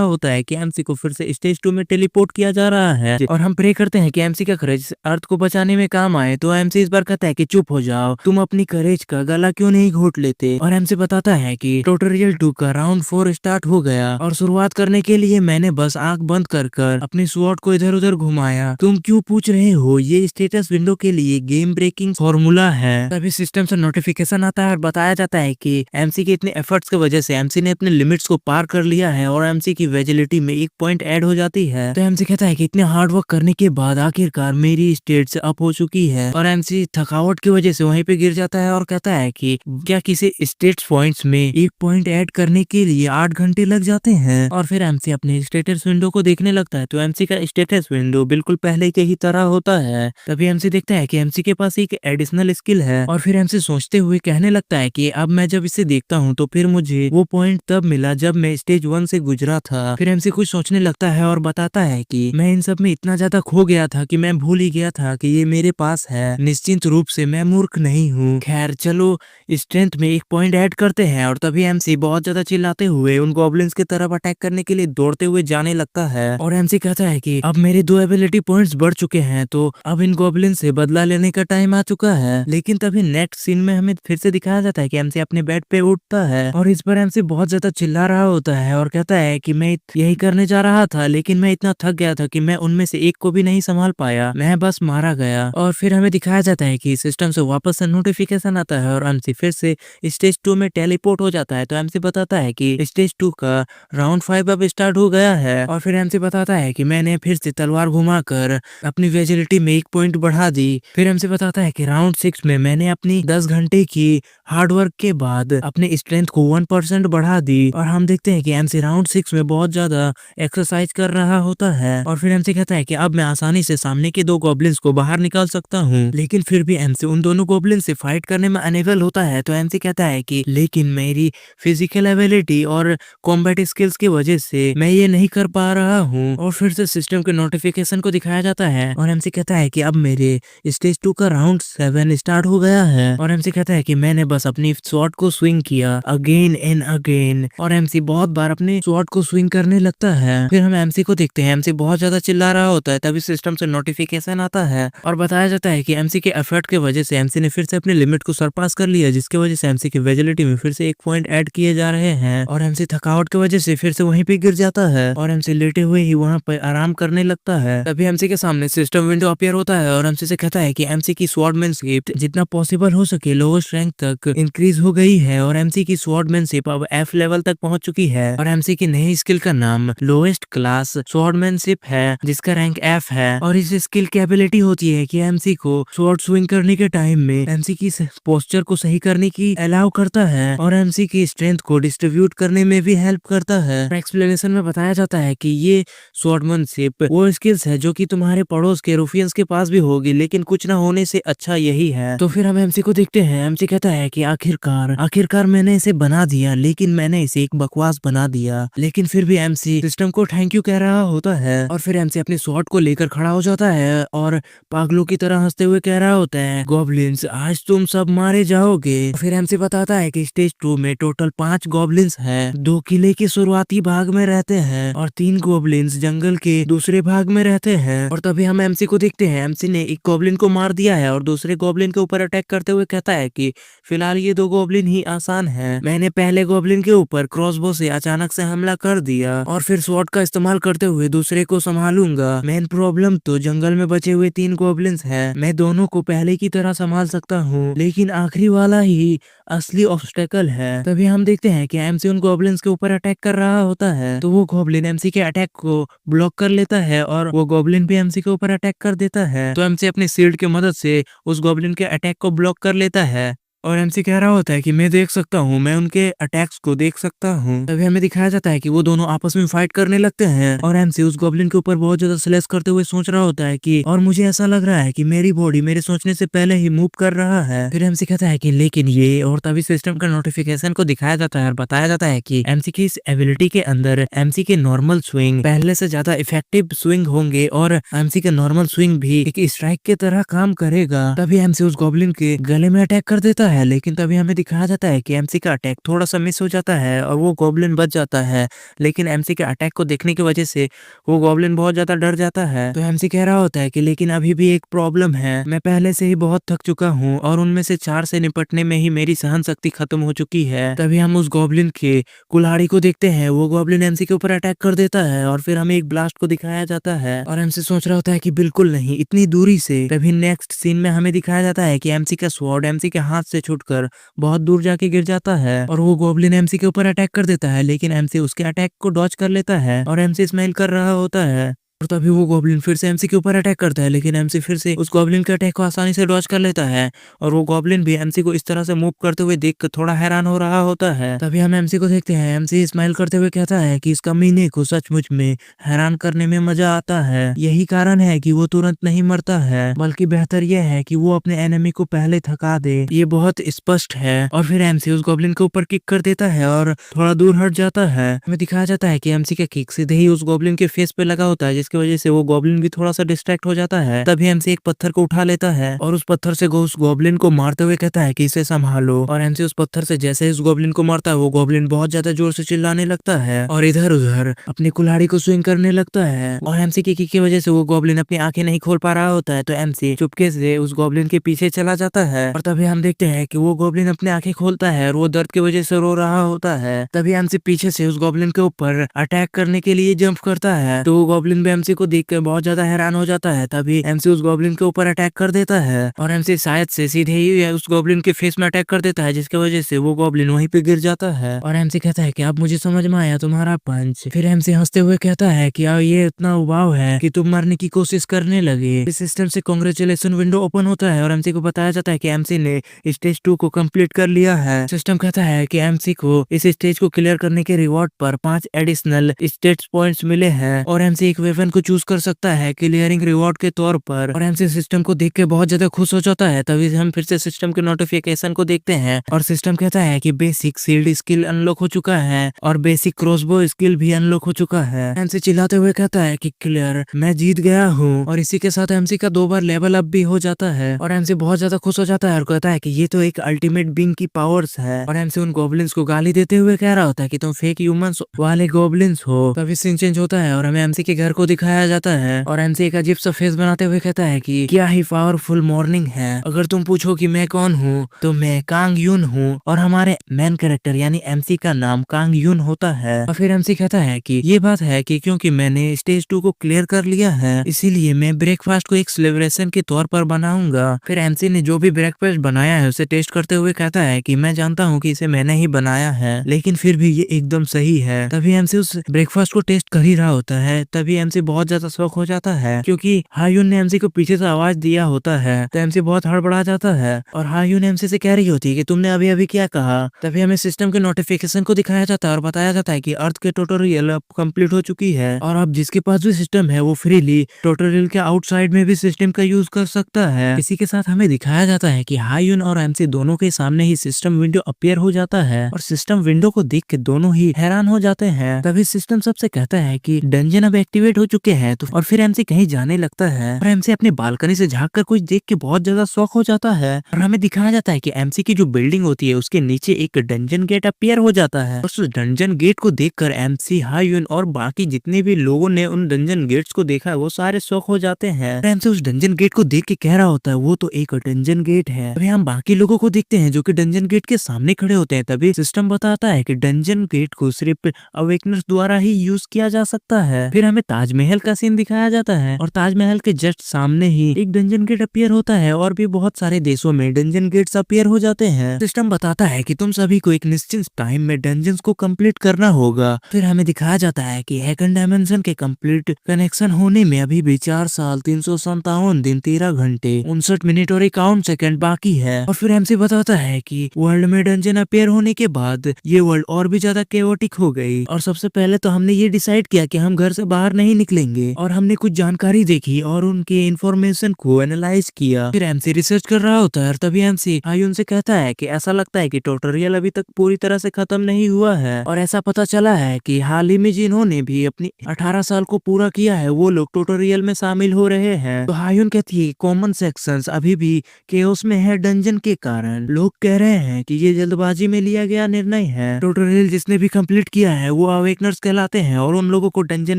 होता है कि एमसी को फिर से स्टेज 2 में टेलीपोर्ट किया जा रहा है। और हम प्रे करते हैं कि एमसी का करेज अर्थ को बचाने में काम आए। तो एमसी इस बार कहता है कि चुप हो जाओ, तुम अपनी करेज का गला क्यों नहीं घोट लेते। और एमसी बताता है कि ट्यूटोरियल 2 का राउंड 4 स्टार्ट हो गया और शुरुआत करने के लिए मैंने बस आंख बंद कर अपनी स्वॉर्ड को इधर उधर घुमाया। तुम क्यों पूछ रहे हो, ये स्टेटस विंडो के लिए गेम ब्रेकिंग फॉर्मूला है। तभी सिस्टम से नोटिफिकेशन आता है और बताया जाता है कि एमसी के इतने एफर्ट्स की वजह से एमसी ने अपने लिमिट्स को पार कर लिया है और एमसी की वेजिलिटी में 1 पॉइंट ऐड हो जाती है। तो एमसी कहता है कि इतने हार्ड वर्क करने के बाद आखिरकार मेरी स्टेट से अप हो चुकी है। और एमसी थकावट की वजह से वहीं पे गिर जाता है और कहता है कि क्या किसी स्टेट्स पॉइंट्स में 1 पॉइंट ऐड करने के लिए 8 घंटे लग जाते हैं। और फिर एमसी अपने स्टेटस विंडो को देखने लगता है तो एमसी का स्टेटस विंडो बिल्कुल पहले के ही तरह होता है। तभी एमसी देखता है कि एमसी के पास एक एडिशनल स्किल है और फिर एमसी सोचते हुए कहने लगता है कि अब मैं जब इसे देखता हूँ तो फिर मुझे वो पॉइंट तब मिला जब मैं स्टेज 1 से गुजरा था। फिर एमसी कुछ सोचने लगता है और बताता है कि मैं इन सब में इतना ज्यादा खो गया था कि मैं भूल ही गया था कि ये मेरे पास है। निश्चिंत रूप से मैं मूर्ख नहीं हूँ। खैर चलो स्ट्रेंथ में 1 पॉइंट ऐड करते हैं। और तभी एमसी बहुत ज्यादा चिल्लाते हुए उन गॉब्लिन्स की तरफ अटैक करने के लिए दौड़ते हुए जाने लगता है। और एमसी कहता है कि अब मेरे 2 एबिलिटी पॉइंट्स बढ़ चुके हैं तो अब इन गॉब्लिन से बदला लेने का टाइम आ चुका है। लेकिन तभी नेक्स्ट सीन में हमें फिर से दिखाया जाता है कि एमसी अपने बेड पे उठता है और इस पर एमसी बहुत ज्यादा चिल्ला रहा होता है और कहता है कि मैं यही करने जा रहा था लेकिन मैं इतना थक गया था कि मैं उनमें से एक को भी नहीं संभाल पाया, मैं बस मारा गया। और फिर हमें दिखाया जाता है कि सिस्टम से वापस से नोटिफिकेशन आता है और एमसी फिर से स्टेज 2 में टेलीपोर्ट हो जाता है। तो एमसी बताता है कि स्टेज 2 का राउंड 5 अब स्टार्ट हो गया है। और फिर एमसी बताता है कि मैंने फिर से तलवार घुमाकर अपनी वेजिलिटी में 1 पॉइंट बढ़ा दी। फिर एमसी बताता है कि राउंड 6 में मैंने अपनी 10 घंटे की हार्डवर्क के बाद अपने स्ट्रेंथ को 1% बढ़ा दी। और हम देखते हैं कि एमसी राउंड 6 में बहुत ज्यादा एक्सरसाइज कर रहा होता है। और फिर एमसी कहता है कि अब मैं आसानी से सामने के 2 गॉब्लिन्स को बाहर निकाल सकता हूँ। लेकिन फिर भी एमसी उन दोनों गॉब्लिन से फाइट करने में अनेबल होता है। तो एमसी कहता है कि लेकिन मेरी फिजिकल एबिलिटी और कॉम्बैट स्किल्स की वजह से मैं ये नहीं कर पा रहा हूँ। और फिर से सिस्टम के नोटिफिकेशन को दिखाया जाता है और एमसी कहता है कि अब मेरे स्टेज 2 का राउंड 7 स्टार्ट हो गया है। और एमसी कहता है कि मैंने बस अपनी स्वॉर्ड को स्विंग किया अगेन एंड अगेन। और एमसी बहुत बार अपने स्वॉर्ड को स्विंग करने लगता है। फिर हम एमसी को देखते हैं, एमसी बहुत ज्यादा चिल्ला रहा होता है। तभी सिस्टम से नोटिफिकेशन आता है और बताया जाता है कि एमसी के एफर्ट की वजह से एमसी ने फिर से अपनी लिमिट को सरपास कर लिया, जिसकी वजह से एमसी की वेजिलिटी में फिर से 1 पॉइंट ऐड किए जा रहे हैं। और एमसी थकावट की वजह से फिर से वहीं पे गिर जाता है और एमसी लेटे हुए ही वहां पर आराम करने लगता है। तभी एमसी के सामने सिस्टम विंडो अपीयर होता है और एमसी से कहता है कि एमसी की स्वॉर्डमैनशिप जितना पॉसिबल हो सके लोएस्ट रैंक तक इंक्रीज हो गई है और एमसी की स्वॉर्डमैनशिप अब F लेवल तक पहुंच चुकी है। और एमसी की नई स्किल का नाम लोएस्ट क्लास स्वॉर्डमैनशिप है, जिसका रैंक F है। और इस स्किल की एबिलिटी होती है कि एमसी को स्वॉर्ड स्विंग करने के टाइम में एमसी की पोस्चर को सही करने की अलाउ करता है और एमसी की स्ट्रेंथ को डिस्ट्रीब्यूट करने में भी हेल्प करता है। एक्सप्लेनेशन में बताया जाता है कि ये स्वॉर्डमैनशिप वो स्किल्स है जो कि तुम्हारे पड़ोस के रूफियंस के पास भी होगी, लेकिन कुछ ना होने से अच्छा यही है। तो फिर हम एमसी को देखते हैं, एमसी कहता है कि आखिरकार मैंने इसे बना दिया, लेकिन मैंने इसे एक बकवास बना दिया। लेकिन फिर भी एमसी सिस्टम को थैंक यू कह रहा होता है और फिर एमसी अपनी स्वॉर्ड को लेकर खड़ा हो जाता है और पागलों की तरह हंसते हुए कह रहा होता है, गॉब्लिन्स आज तुम सब मारे जाओगे। फिर एमसी बताता है कि स्टेज 2 में टोटल 5 गॉब्लिन्स हैं। 2 किले के शुरुआती भाग में रहते हैं और 3 गॉब्लिन्स जंगल के दूसरे भाग में रहते हैं। और तभी हम एमसी को देखते हैं, एमसी ने एक गॉब्लिन को मार दिया है और दूसरे गॉब्लिन के ऊपर अटैक करते हुए कहता है कि फिलहाल ये 2 गॉब्लिन ही आसान है। मैंने पहले गॉब्लिन के ऊपर क्रॉसबो से अचानक से हमला कर दिया और फिर स्वॉर्ड का इस्तेमाल करते हुए दूसरे को संभालूंगा। मेन प्रॉब्लम तो जंगल में बचे हुए 3 गॉब्लिन्स हैं। मैं दोनों को पहले की तरह संभाल सकता हूँ, लेकिन आखिरी वाला ही असली ऑब्स्टेकल है। तभी हम देखते हैं कि एमसी उन गॉब्लिन्स के ऊपर अटैक कर रहा होता है, तो वो गॉब्लिन एमसी के अटैक को ब्लॉक कर लेता है और वो गॉब्लिन भी एमसी के ऊपर अटैक कर देता है। तो एमसी अपनी शील्ड की मदद से उस गॉब्लिन के अटैक को ब्लॉक कर लेता है और एमसी कह रहा होता है कि मैं देख सकता हूँ, मैं उनके अटैक्स को देख सकता हूँ। तभी हमें दिखाया जाता है कि वो दोनों आपस में फाइट करने लगते हैं और एमसी उस गॉब्लिन के ऊपर बहुत ज्यादा स्लैश करते हुए सोच रहा होता है कि और मुझे ऐसा लग रहा है कि मेरी बॉडी मेरे सोचने से पहले ही मूव कर रहा है। फिर एमसी कहता है कि लेकिन ये, और तभी सिस्टम का नोटिफिकेशन को दिखाया जाता है और बताया जाता है कि एमसी की इस एबिलिटी के अंदर एमसी के नॉर्मल स्विंग पहले से ज्यादा इफेक्टिव स्विंग होंगे और एमसी का नॉर्मल स्विंग भी एक स्ट्राइक की तरह काम करेगा। तभी एमसी उस गॉब्लिन के गले में अटैक कर देता है, लेकिन तभी हमें दिखाया जाता है कि एमसी का अटैक थोड़ा सा मिस हो जाता है और वो गॉब्लिन बच जाता है। लेकिन एमसी के अटैक को देखने की वजह से वो गॉब्लिन बहुत ज्यादा डर जाता है। तो एमसी कह रहा होता है कि लेकिन अभी भी एक प्रॉब्लम है, मैं पहले से ही बहुत थक चुका हूँ और उनमें से 4 से निपटने में ही मेरी सहन शक्ति खत्म हो चुकी है। तभी हम उस गॉब्लिन के कुल्हाड़ी को देखते हैं, वो गॉब्लिन एमसी के ऊपर अटैक कर देता है और फिर हमें एक ब्लास्ट को दिखाया जाता है और एमसी सोच रहा होता है कि बिल्कुल नहीं, इतनी दूरी से। तभी नेक्स्ट सीन में हमें दिखाया जाता है कि एमसी का स्वॉर्ड एमसी के हाथ से छूटकर बहुत दूर जाके गिर जाता है और वो गॉब्लिन एमसी के ऊपर अटैक कर देता है, लेकिन एमसी उसके अटैक को डॉज कर लेता है और एमसी स्माइल कर रहा होता है। और तभी वो गॉब्लिन फिर से एमसी के ऊपर अटैक करता है, लेकिन एमसी फिर से उस गॉब्लिन के अटैक को आसानी से डॉज कर लेता है और वो गॉब्लिन भी एमसी को इस तरह से मूव करते हुए देखकर थोड़ा हैरान हो रहा होता है। तभी हम एमसी को देखते हैं, एमसी स्माइल करते हुए कहता है कि इस कमीने को सचमुच में हैरान करने में मजा आता है। यही कारण है कि वो तुरंत नहीं मरता है, बल्कि बेहतर यह है कि वो अपने एनिमी को पहले थका दे। ये बहुत स्पष्ट है। और फिर एमसी उस गॉब्लिन के ऊपर किक कर देता है और थोड़ा दूर हट जाता है। हमें दिखाया जाता है कि एमसी का किक सीधे ही उस गॉब्लिन के फेस पे लगा होता है, जिसकी वजह से वो गॉब्लिन भी थोड़ा सा डिस्ट्रैक्ट हो जाता है। तभी एमसी एक पत्थर को उठा लेता है और उस पत्थर से उस गॉब्लिन को मारते हुए कहता है कि इसे संभालो। और एमसी उस पत्थर से जैसे ही उस गॉब्लिन को मारता है, वो गॉब्लिन बहुत ज्यादा जोर से चिल्लाने लगता है और इधर उधर अपनी कुल्हाड़ी को स्विंग करने लगता है। और एमसी की किक की वजह से वो गॉब्लिन अपनी आंखें नहीं खोल पा रहा होता है, तो एमसी चुपके से उस गॉब्लिन के पीछे चला जाता है और तभी हम देखते हैं कि वो गॉब्लिन अपनी आंखें खोलता है और वो दर्द की वजह से रो रहा होता है। तभी एमसी पीछे से उस गॉब्लिन के ऊपर अटैक करने के लिए जंप करता है, तो वो गॉब्लिन भी एमसी को देखकर बहुत ज्यादा हैरान हो जाता है। तभी एमसी उस गॉब्लिन के ऊपर अटैक कर देता है और एमसी शायद से सीधे ही उस गॉब्लिन के फेस में अटैक कर देता है, जिसकी वजह से वो गॉब्लिन वहीं पे गिर जाता है। और एमसी कहता है कि अब मुझे समझ में आया तुम्हारा पंच। फिर एमसी हंसते हुए कहता है कि ये इतना उबाऊ है कि तुम मरने की कोशिश करने लगे। इस सिस्टम से कांग्रेचुलेशन विंडो ओपन होता है और एमसी को बताया जाता है कि एमसी ने स्टेज 2 को कंप्लीट कर लिया है। सिस्टम कहता है कि एमसी को इस स्टेज को क्लियर करने के रिवॉर्ड पर 5 एडिशनल स्टेट्स पॉइंट्स मिले हैं और एमसी एक वेपन को चूज कर सकता है क्लियरिंग रिवॉर्ड के तौर पर। और एमसी सिस्टम को देख के बहुत ज्यादा खुश हो जाता है। तभी हम फिर से सिस्टम के नोटिफिकेशन को देखते हैं और सिस्टम कहता है कि बेसिक शील्ड स्किल अनलॉक हो चुका है और बेसिक क्रॉसबो स्किल भी अनलॉक हो चुका है। एमसी चिल्लाते हुए कहता है कि क्लियर, मैं जीत गया हूँ। और इसी के साथ एमसी का 2 बार लेवल अप भी हो जाता है और एमसी बहुत ज्यादा खुश हो जाता है और कहता है कि ये तो एक अल्टीमेट बीइंग की पावर्स है। और एमसी उन गॉब्लिन्स को गाली देते हुए कह रहा होता है कि तुम फेक ह्यूमंस वाले गॉब्लिन्स हो। तभी सीन चेंज होता है और हमें एमसी के घर को दिखाया जाता है और एमसी एक अजीब सा फेस बनाते हुए कहता है कि क्या ही पावरफुल मॉर्निंग है। अगर तुम पूछो कि मैं कौन हूँ, तो मैं कांग यून हूँ और हमारे मेन कैरेक्टर यानी एमसी का नाम कांग यून होता है। और फिर एमसी कहता है कि ये बात है कि क्योंकि मैंने स्टेज 2 को क्लियर कर लिया है, इसीलिए मैं ब्रेकफास्ट को एक सेलिब्रेशन के तौर पर बनाऊंगा। फिर एमसी ने जो भी ब्रेकफास्ट बनाया है उसे टेस्ट करते हुए कहता है कि मैं जानता हूँ कि इसे मैंने ही बनाया है, लेकिन फिर भी ये एकदम सही है। तभी एमसी उस ब्रेकफास्ट को टेस्ट कर ही रहा होता है, तभी एमसी बहुत ज्यादा शौक हो जाता है क्योंकि हायून ने एमसी को पीछे से आवाज दिया होता है। तो एमसी बहुत हड़बड़ा जाता है और हायून एमसी से कह रही होती है कि तुमने अभी अभी क्या कहा। तभी हमें सिस्टम के नोटिफिकेशन को दिखाया जाता है और बताया जाता है कि अर्थ के ट्यूटोरियल अब कंप्लीट हो चुकी है और अब जिसके पास भी सिस्टम है वो फ्रीली ट्यूटोरियल के आउटसाइड में भी सिस्टम का यूज कर सकता है। इसी के साथ हमें दिखाया जाता है कि हायून और एमसी दोनों के सामने ही सिस्टम विंडो अपीयर हो जाता है और सिस्टम विंडो को देख के दोनों ही हैरान हो जाते हैं। तभी सिस्टम सबसे कहता है कि डंजन अब एक्टिवेट हो चुके हैं। तो और फिर एमसी कहीं जाने लगता है और एमसी अपने बालकनी से झांक कर कुछ देख के बहुत ज्यादा शौक हो जाता है और हमें दिखाया जाता है कि एमसी की जो बिल्डिंग होती है उसके नीचे एक डंजन गेट अपीयर हो जाता है। उस डंजन गेट को देखकर एमसी, हायुन और बाकी जितने भी लोगों ने उन डंजन गेट्स को देखा है वो सारे शौक हो जाते हैं। एमसी उस डंजन गेट को देख के कह रहा होता है वो तो एक डंजन गेट है। अभी हम बाकी लोगों को देखते हैं जो कि डंजन गेट के सामने खड़े होते हैं। तभी सिस्टम बताता है कि डंजन गेट को सिर्फ अवेकनर्स द्वारा ही यूज किया जा सकता है। फिर हमें ताजमहल का सीन दिखाया जाता है और ताजमहल के जस्ट सामने ही एक डंजन गेट अपीयर होता है और भी बहुत सारे देशों में डंजन गेट्स अपीयर हो जाते हैं। सिस्टम बताता है कि तुम सभी को एक निश्चित टाइम में डंजन्स को कंप्लीट करना होगा। फिर हमें दिखाया जाता है कि हैकन डायमेंशन के कंप्लीट कनेक्शन होने में अभी भी 4 साल 357 दिन 13 घंटे 59 मिनट और 51 सेकंड बाकी है। और फिर एमसी बताता है कि वर्ल्ड में डंजन अपीयर होने के बाद ये वर्ल्ड और भी ज्यादा केओटिक हो गई और सबसे पहले तो हमने ये डिसाइड किया कि हम घर से बाहर नहीं निकलेंगे और हमने कुछ जानकारी देखी और उनके इंफॉर्मेशन को एनालाइज किया। फिर एमसी रिसर्च कर रहा होता है और तभी एमसी हायुन से कहता है कि ऐसा लगता है कि ट्यूटोरियल अभी तक पूरी तरह से खत्म नहीं हुआ है और ऐसा पता चला है कि हाल ही में जिन्होंने भी अपनी 18 साल को पूरा किया है वो लोग ट्यूटोरियल में शामिल हो रहे हैं। तो हायुन कहती है कॉमन सेक्शंस अभी भी केओस में है डंजन के कारण। लोग कह रहे हैं कि ये जल्दबाजी में लिया गया निर्णय है। ट्यूटोरियल जिसने भी कंप्लीट किया है वो अवेकनर्स कहलाते हैं और उन लोगों को डंजन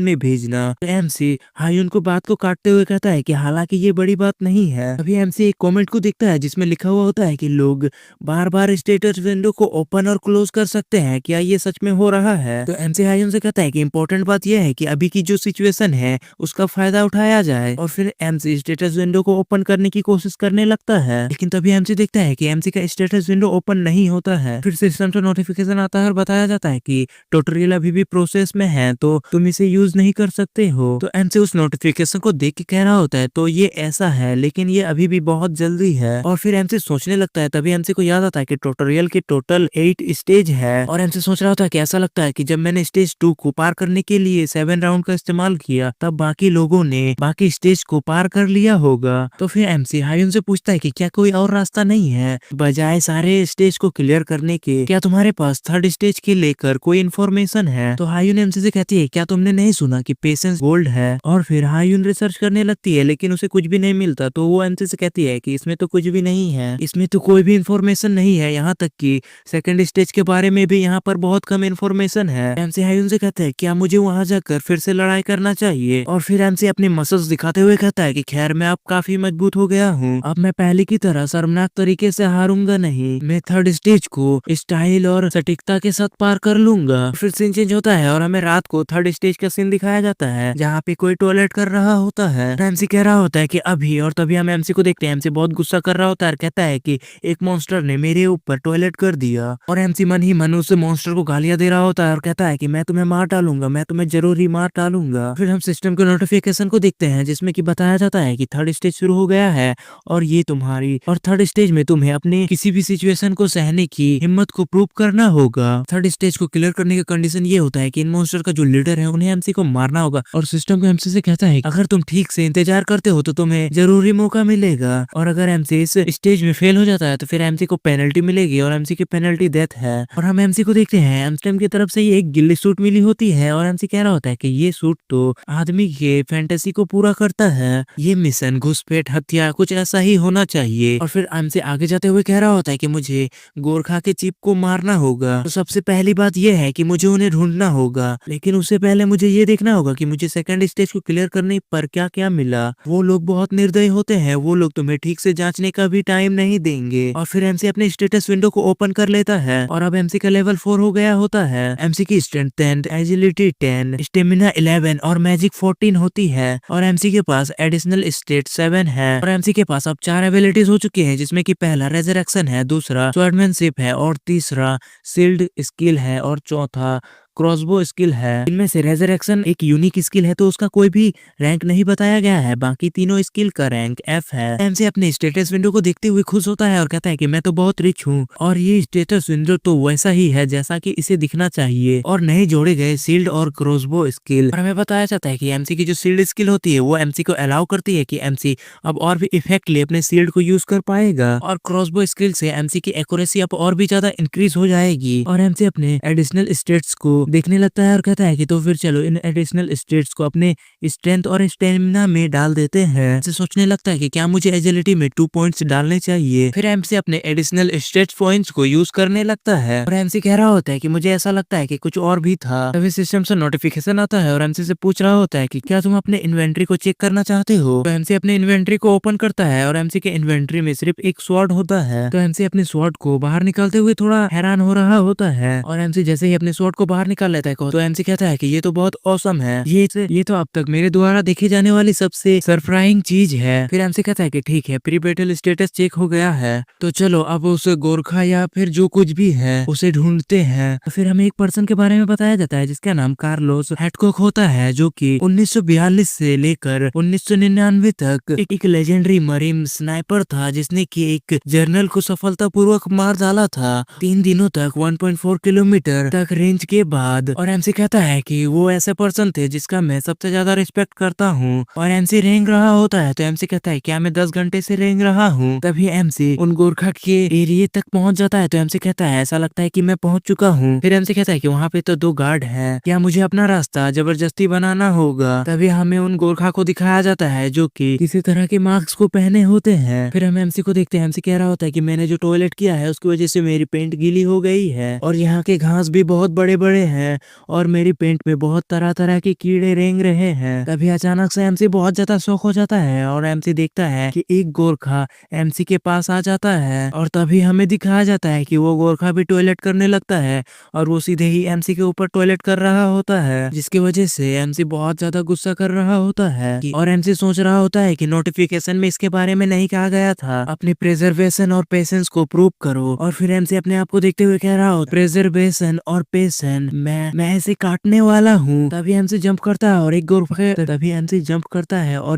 में भेजना। तो एमसी हायुन को बात को काटते हुए कहता है कि हालांकि ये बड़ी बात नहीं है। अभी एमसी एक कमेंट को देखता है जिसमें लिखा हुआ होता है कि लोग बार बार स्टेटस विंडो को ओपन और क्लोज कर सकते हैं, क्या ये सच में हो रहा है? तो एमसी हायुन से कहता है कि इम्पोर्टेंट बात यह है कि अभी की जो सिचुएशन है उसका फायदा उठाया जाए। और फिर एमसी स्टेटस विंडो को ओपन करने की कोशिश करने लगता है लेकिन तभी एमसी देखता है कि एमसी का स्टेटस विंडो ओपन नहीं होता है। फिर सिस्टम से नोटिफिकेशन आता है और बताया जाता है कि ट्यूटोरियल अभी भी प्रोसेस में है तो तुम इसे यूज नहीं कर सकते हो। तो एमसी उस नोटिफिकेशन को देख के कह रहा होता है तो ये ऐसा है लेकिन ये अभी भी बहुत जल्दी है। और फिर एमसी सोचने लगता है तभी एमसी को याद आता है कि ट्यूटोरियल के टोटल 8 स्टेज है और एमसी सोच रहा होता है कि ऐसा लगता है कि जब मैंने स्टेज 2 को पार करने के लिए 7 राउंड का इस्तेमाल किया तब बाकी लोगों ने बाकी स्टेज को पार कर लिया होगा। तो फिर एमसी हायुन से पूछता है कि क्या कोई और रास्ता नहीं है बजाय सारे स्टेज को क्लियर करने के? क्या तुम्हारे पास थर्ड स्टेज के लेकर कोई इन्फॉर्मेशन है? तो हायुन एमसी से कहती है क्या तुमने नहीं सुना कि पेशेंस गोल्ड है? और फिर हायुन रिसर्च करने लगती है लेकिन उसे कुछ भी नहीं मिलता। तो वो एमसी से कहती है कि इसमें तो कुछ भी नहीं है, इसमें तो कोई भी इन्फॉर्मेशन नहीं है, यहाँ तक कि सेकंड स्टेज के बारे में भी यहाँ पर बहुत कम इन्फॉर्मेशन है। एमसी हायुन से कहता है क्या मुझे वहाँ जाकर फिर से लड़ाई करना चाहिए? और फिर एमसी अपने मसल्स दिखाते हुए कहता है कि खैर मैं अब काफी मजबूत हो गया हूँ, अब मैं पहले की तरह शर्मनाक तरीके से हारूंगा नहीं, मैं थर्ड स्टेज को स्टाइल और सटीकता के साथ पार कर लूंगा। फिर सीन चेंज होता है और हमें रात को थर्ड स्टेज का सीन दिखाया जाता है जहाँ पे कोई टॉयलेट कर रहा होता है। एमसी कह रहा होता है कि अभी, और तभी हम एमसी को देखते हैं एमसी बहुत गुस्सा कर रहा होता है और कहता है कि एक मॉन्स्टर ने मेरे ऊपर टॉयलेट कर दिया। और एमसी मन ही मन उस मॉन्स्टर को गालियां दे रहा होता है और कहता है कि मैं तुम्हें मार डालूंगा, मैं तुम्हें जरूर ही मार डालूंगा। फिर हम सिस्टम के नोटिफिकेशन को देखते हैं जिसमें कि बताया जाता है कि थर्ड स्टेज शुरू हो गया है और ये तुम्हारी, और थर्ड स्टेज में तुम्हें अपने किसी भी सिचुएशन को सहने की हिम्मत को प्रूव करना होगा। थर्ड स्टेज को क्लियर करने का कंडीशन ये होता है कि इन मॉन्स्टर का जो लीडर है उन्हें एमसी को मारना होगा। और सिस्टम को एमसी से कहता है अगर तुम ठीक से इंतजार करते हो तो तुम्हें जरूरी मौका मिलेगा, और अगर एमसी इस स्टेज में फेल हो जाता है तो फिर एमसी को पेनल्टी मिलेगी और एमसी की पेनल्टी डेथ है। और हम एमसी को देखते हैं एमस्टम की तरफ से ये एक गिल्ली सूट मिली होती है और एमसी कह रहा होता है कि ये सूट तो आदमी के फैंटेसी को पूरा करता है, ये मिशन घुसपैठ हत्या कुछ ऐसा ही होना चाहिए। और फिर एमसी आगे जाते हुए कह रहा होता है कि मुझे गोरखा के चीफ को मारना होगा। तो सबसे पहली बात यह है कि मुझे उन्हें ढूंढना होगा, लेकिन उससे पहले मुझे ये देखना होगा कि मुझे सेकंड स्टेज को क्लियर करने पर क्या क्या मिला। वो लोग बहुत निर्दयी होते हैं, वो लोग तुम्हें ठीक से जांचने का भी टाइम नहीं देंगे। और फिर एमसी अपने स्टेटस विंडो को ओपन कर लेता है और अब एमसी का लेवल 4 हो गया होता है। एमसी की स्ट्रेंथ 10, एजिलिटी 10, स्टेमिना 11 और मैजिक 14 होती है। और एमसी के पास एडिशनल स्टेट 7 है। और एमसी के पास अब 4 एबिलिटीज हो चुकी हैं जिसमें कि पहला रेजरेक्शन है, दूसरा स्वॉर्डमैनशिप है और तीसरा शील्ड स्किल है और चौथा क्रॉसबो स्किल है। इनमें से रेजरेक्शन एक यूनिक स्किल है तो उसका कोई भी रैंक नहीं बताया गया है, बाकी तीनों स्किल का रैंक F है। एमसी अपने स्टेटस विंडो को देखते हुए खुश होता है और कहता है कि मैं तो बहुत रिच हूँ और ये स्टेटस विंडो तो वैसा ही है जैसा कि इसे दिखना चाहिए। और नए जोड़े गए शील्ड और क्रॉसबो स्किल, और हमें बताया जाता है कि एमसी की जो शील्ड स्किल होती है वो एमसी को अलाउ करती है कि एमसी अब और भी इफेक्टली अपने शील्ड को यूज कर पाएगा। और क्रॉसबो स्किल से एमसी की एक्यूरेसी अब और भी ज्यादा इंक्रीज हो जाएगी। और एमसी अपने एडिशनल स्टेट्स को देखने लगता है और कहता है कि तो फिर चलो इन एडिशनल स्टेट्स को अपने स्ट्रेंथ और स्टेमिना में डाल देते हैं। एमसी सोचने लगता है कि क्या मुझे एजिलिटी में 2 पॉइंट्स डालने चाहिए। फिर एमसी अपने एडिशनल स्टेट पॉइंट्स को यूज करने लगता है और एमसी कह रहा होता है कि मुझे ऐसा लगता है कि कुछ और भी था। तभी सिस्टम से नोटिफिकेशन आता है और एमसी से पूछ रहा होता है कि क्या तुम अपने इन्वेंट्री को चेक करना चाहते हो। तो एमसी अपने इन्वेंट्री को ओपन करता है और एमसी के इन्वेंट्री में सिर्फ एक स्वॉर्ड होता है। तो एमसी अपने स्वॉर्ड को बाहर निकालते हुए थोड़ा हैरान हो रहा होता है और एमसी जैसे ही अपने स्वॉर्ड को बाहर निकाल लेता है तो एमसी कहता है कि ये तो बहुत औसम है, ये तो अब तक मेरे द्वारा देखी जाने वाली सबसे सरप्राइजिंग चीज है। फिर एमसी कहता है कि ठीक है, प्री बैटल स्टेटस चेक हो गया है, तो चलो अब उस गोरखा या फिर जो कुछ भी है उसे ढूंढते हैं। तो फिर हमें एक पर्सन के बारे में बताया जाता है जिसका नाम कार्लोस हैडकॉक होता है, जो कि 1942 से लेकर 1999 तक एक लेजेंडरी मरीन स्नाइपर था जिसने कि एक जर्नल को सफलतापूर्वक मार डाला था 3 दिनों तक 1.4 किलोमीटर तक रेंज के बाद। और एमसी कहता है कि वो ऐसे पर्सन थे जिसका मैं सबसे ज्यादा रिस्पेक्ट करता हूँ। और एमसी रेंग रहा होता है तो एमसी कहता है क्या मैं 10 घंटे से रेंग रहा हूँ। तभी एमसी उन गोरखा के एरिया तक पहुंच जाता है तो एमसी कहता है ऐसा लगता है कि मैं पहुंच चुका हूँ। फिर एमसी कहता है कि वहाँ पे तो 2 गार्ड हैं, क्या मुझे अपना रास्ता जबरदस्ती बनाना होगा। तभी हमें उन गोरखा को दिखाया जाता है जो कि किसी तरह के मास्क को पहने होते हैं। फिर हम एमसी को देखते हैं, एमसी कह रहा होता है कि मैंने जो टॉयलेट किया है उसकी वजह से मेरी पेंट गीली हो गई है और यहाँ के घास भी बहुत बड़े बड़े हैं और मेरी पेंट में बहुत तरह तरह के कीड़े रेंग रहे हैं। तभी अचानक से एमसी बहुत ज्यादा शौक हो जाता है और एमसी देखता है कि एक गोरखा एमसी के पास आ जाता है और तभी हमें दिखाया जाता है कि वो गोरखा भी टॉयलेट करने लगता है और वो सीधे ही एमसी के ऊपर टॉयलेट कर रहा होता है, जिसकी वजह से एमसी बहुत ज्यादा गुस्सा कर रहा होता है और एमसी सोच रहा होता है कि नोटिफिकेशन में इसके बारे में नहीं कहा गया था, अपनी प्रिजर्वेशन और पेशेंस को प्रूव करो। और फिर एमसी अपने आप को देखते हुए कह रहा हो प्रिजर्वेशन और पेशेंस, मैं इसे काटने वाला हूँ। तभी एमसी जंप करता है और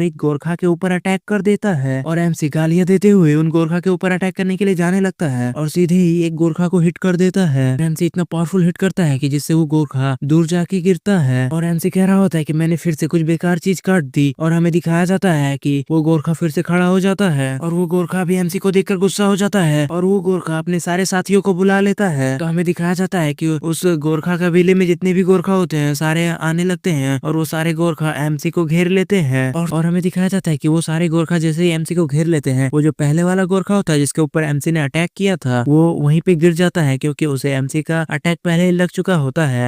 एक गोरखा के ऊपर अटैक कर देता है और एमसी गालियां देते हुए उन गोरखा के ऊपर अटैक करने के लिए जाने लगता है और सीधे ही एक गोरखा को हिट कर देता है। एमसी इतना पावरफुल हिट करता है कि जिससे वो गोरखा दूर जाके गिरता है और एमसी कह रहा होता है कि मैंने फिर से कुछ बेकार चीज काट दी। और हमें दिखाया जाता है कि वो गोरखा फिर से खड़ा हो जाता है और वो गोरखा भी एमसी को देखकर गुस्सा हो जाता है और वो गोरखा अपने सारे साथियों को बुला लेता है। तो हमें दिखाया जाता है कि उस गोरखा कबीले में जितने भी गोरखा होते हैं सारे आने लगते हैं और वो सारे गोरखा एमसी को घेर लेते हैं। और हमें दिखाया जाता है कि वो सारे गोरखा जैसे ही एमसी को घेर लेते हैं, वो जो पहले वाला गोरखा होता है जिसके ऊपर एमसी ने अटैक किया था वो वहीं पे गिर जाता है क्योंकि उसे एमसी का अटैक पहले ही लग चुका होता है।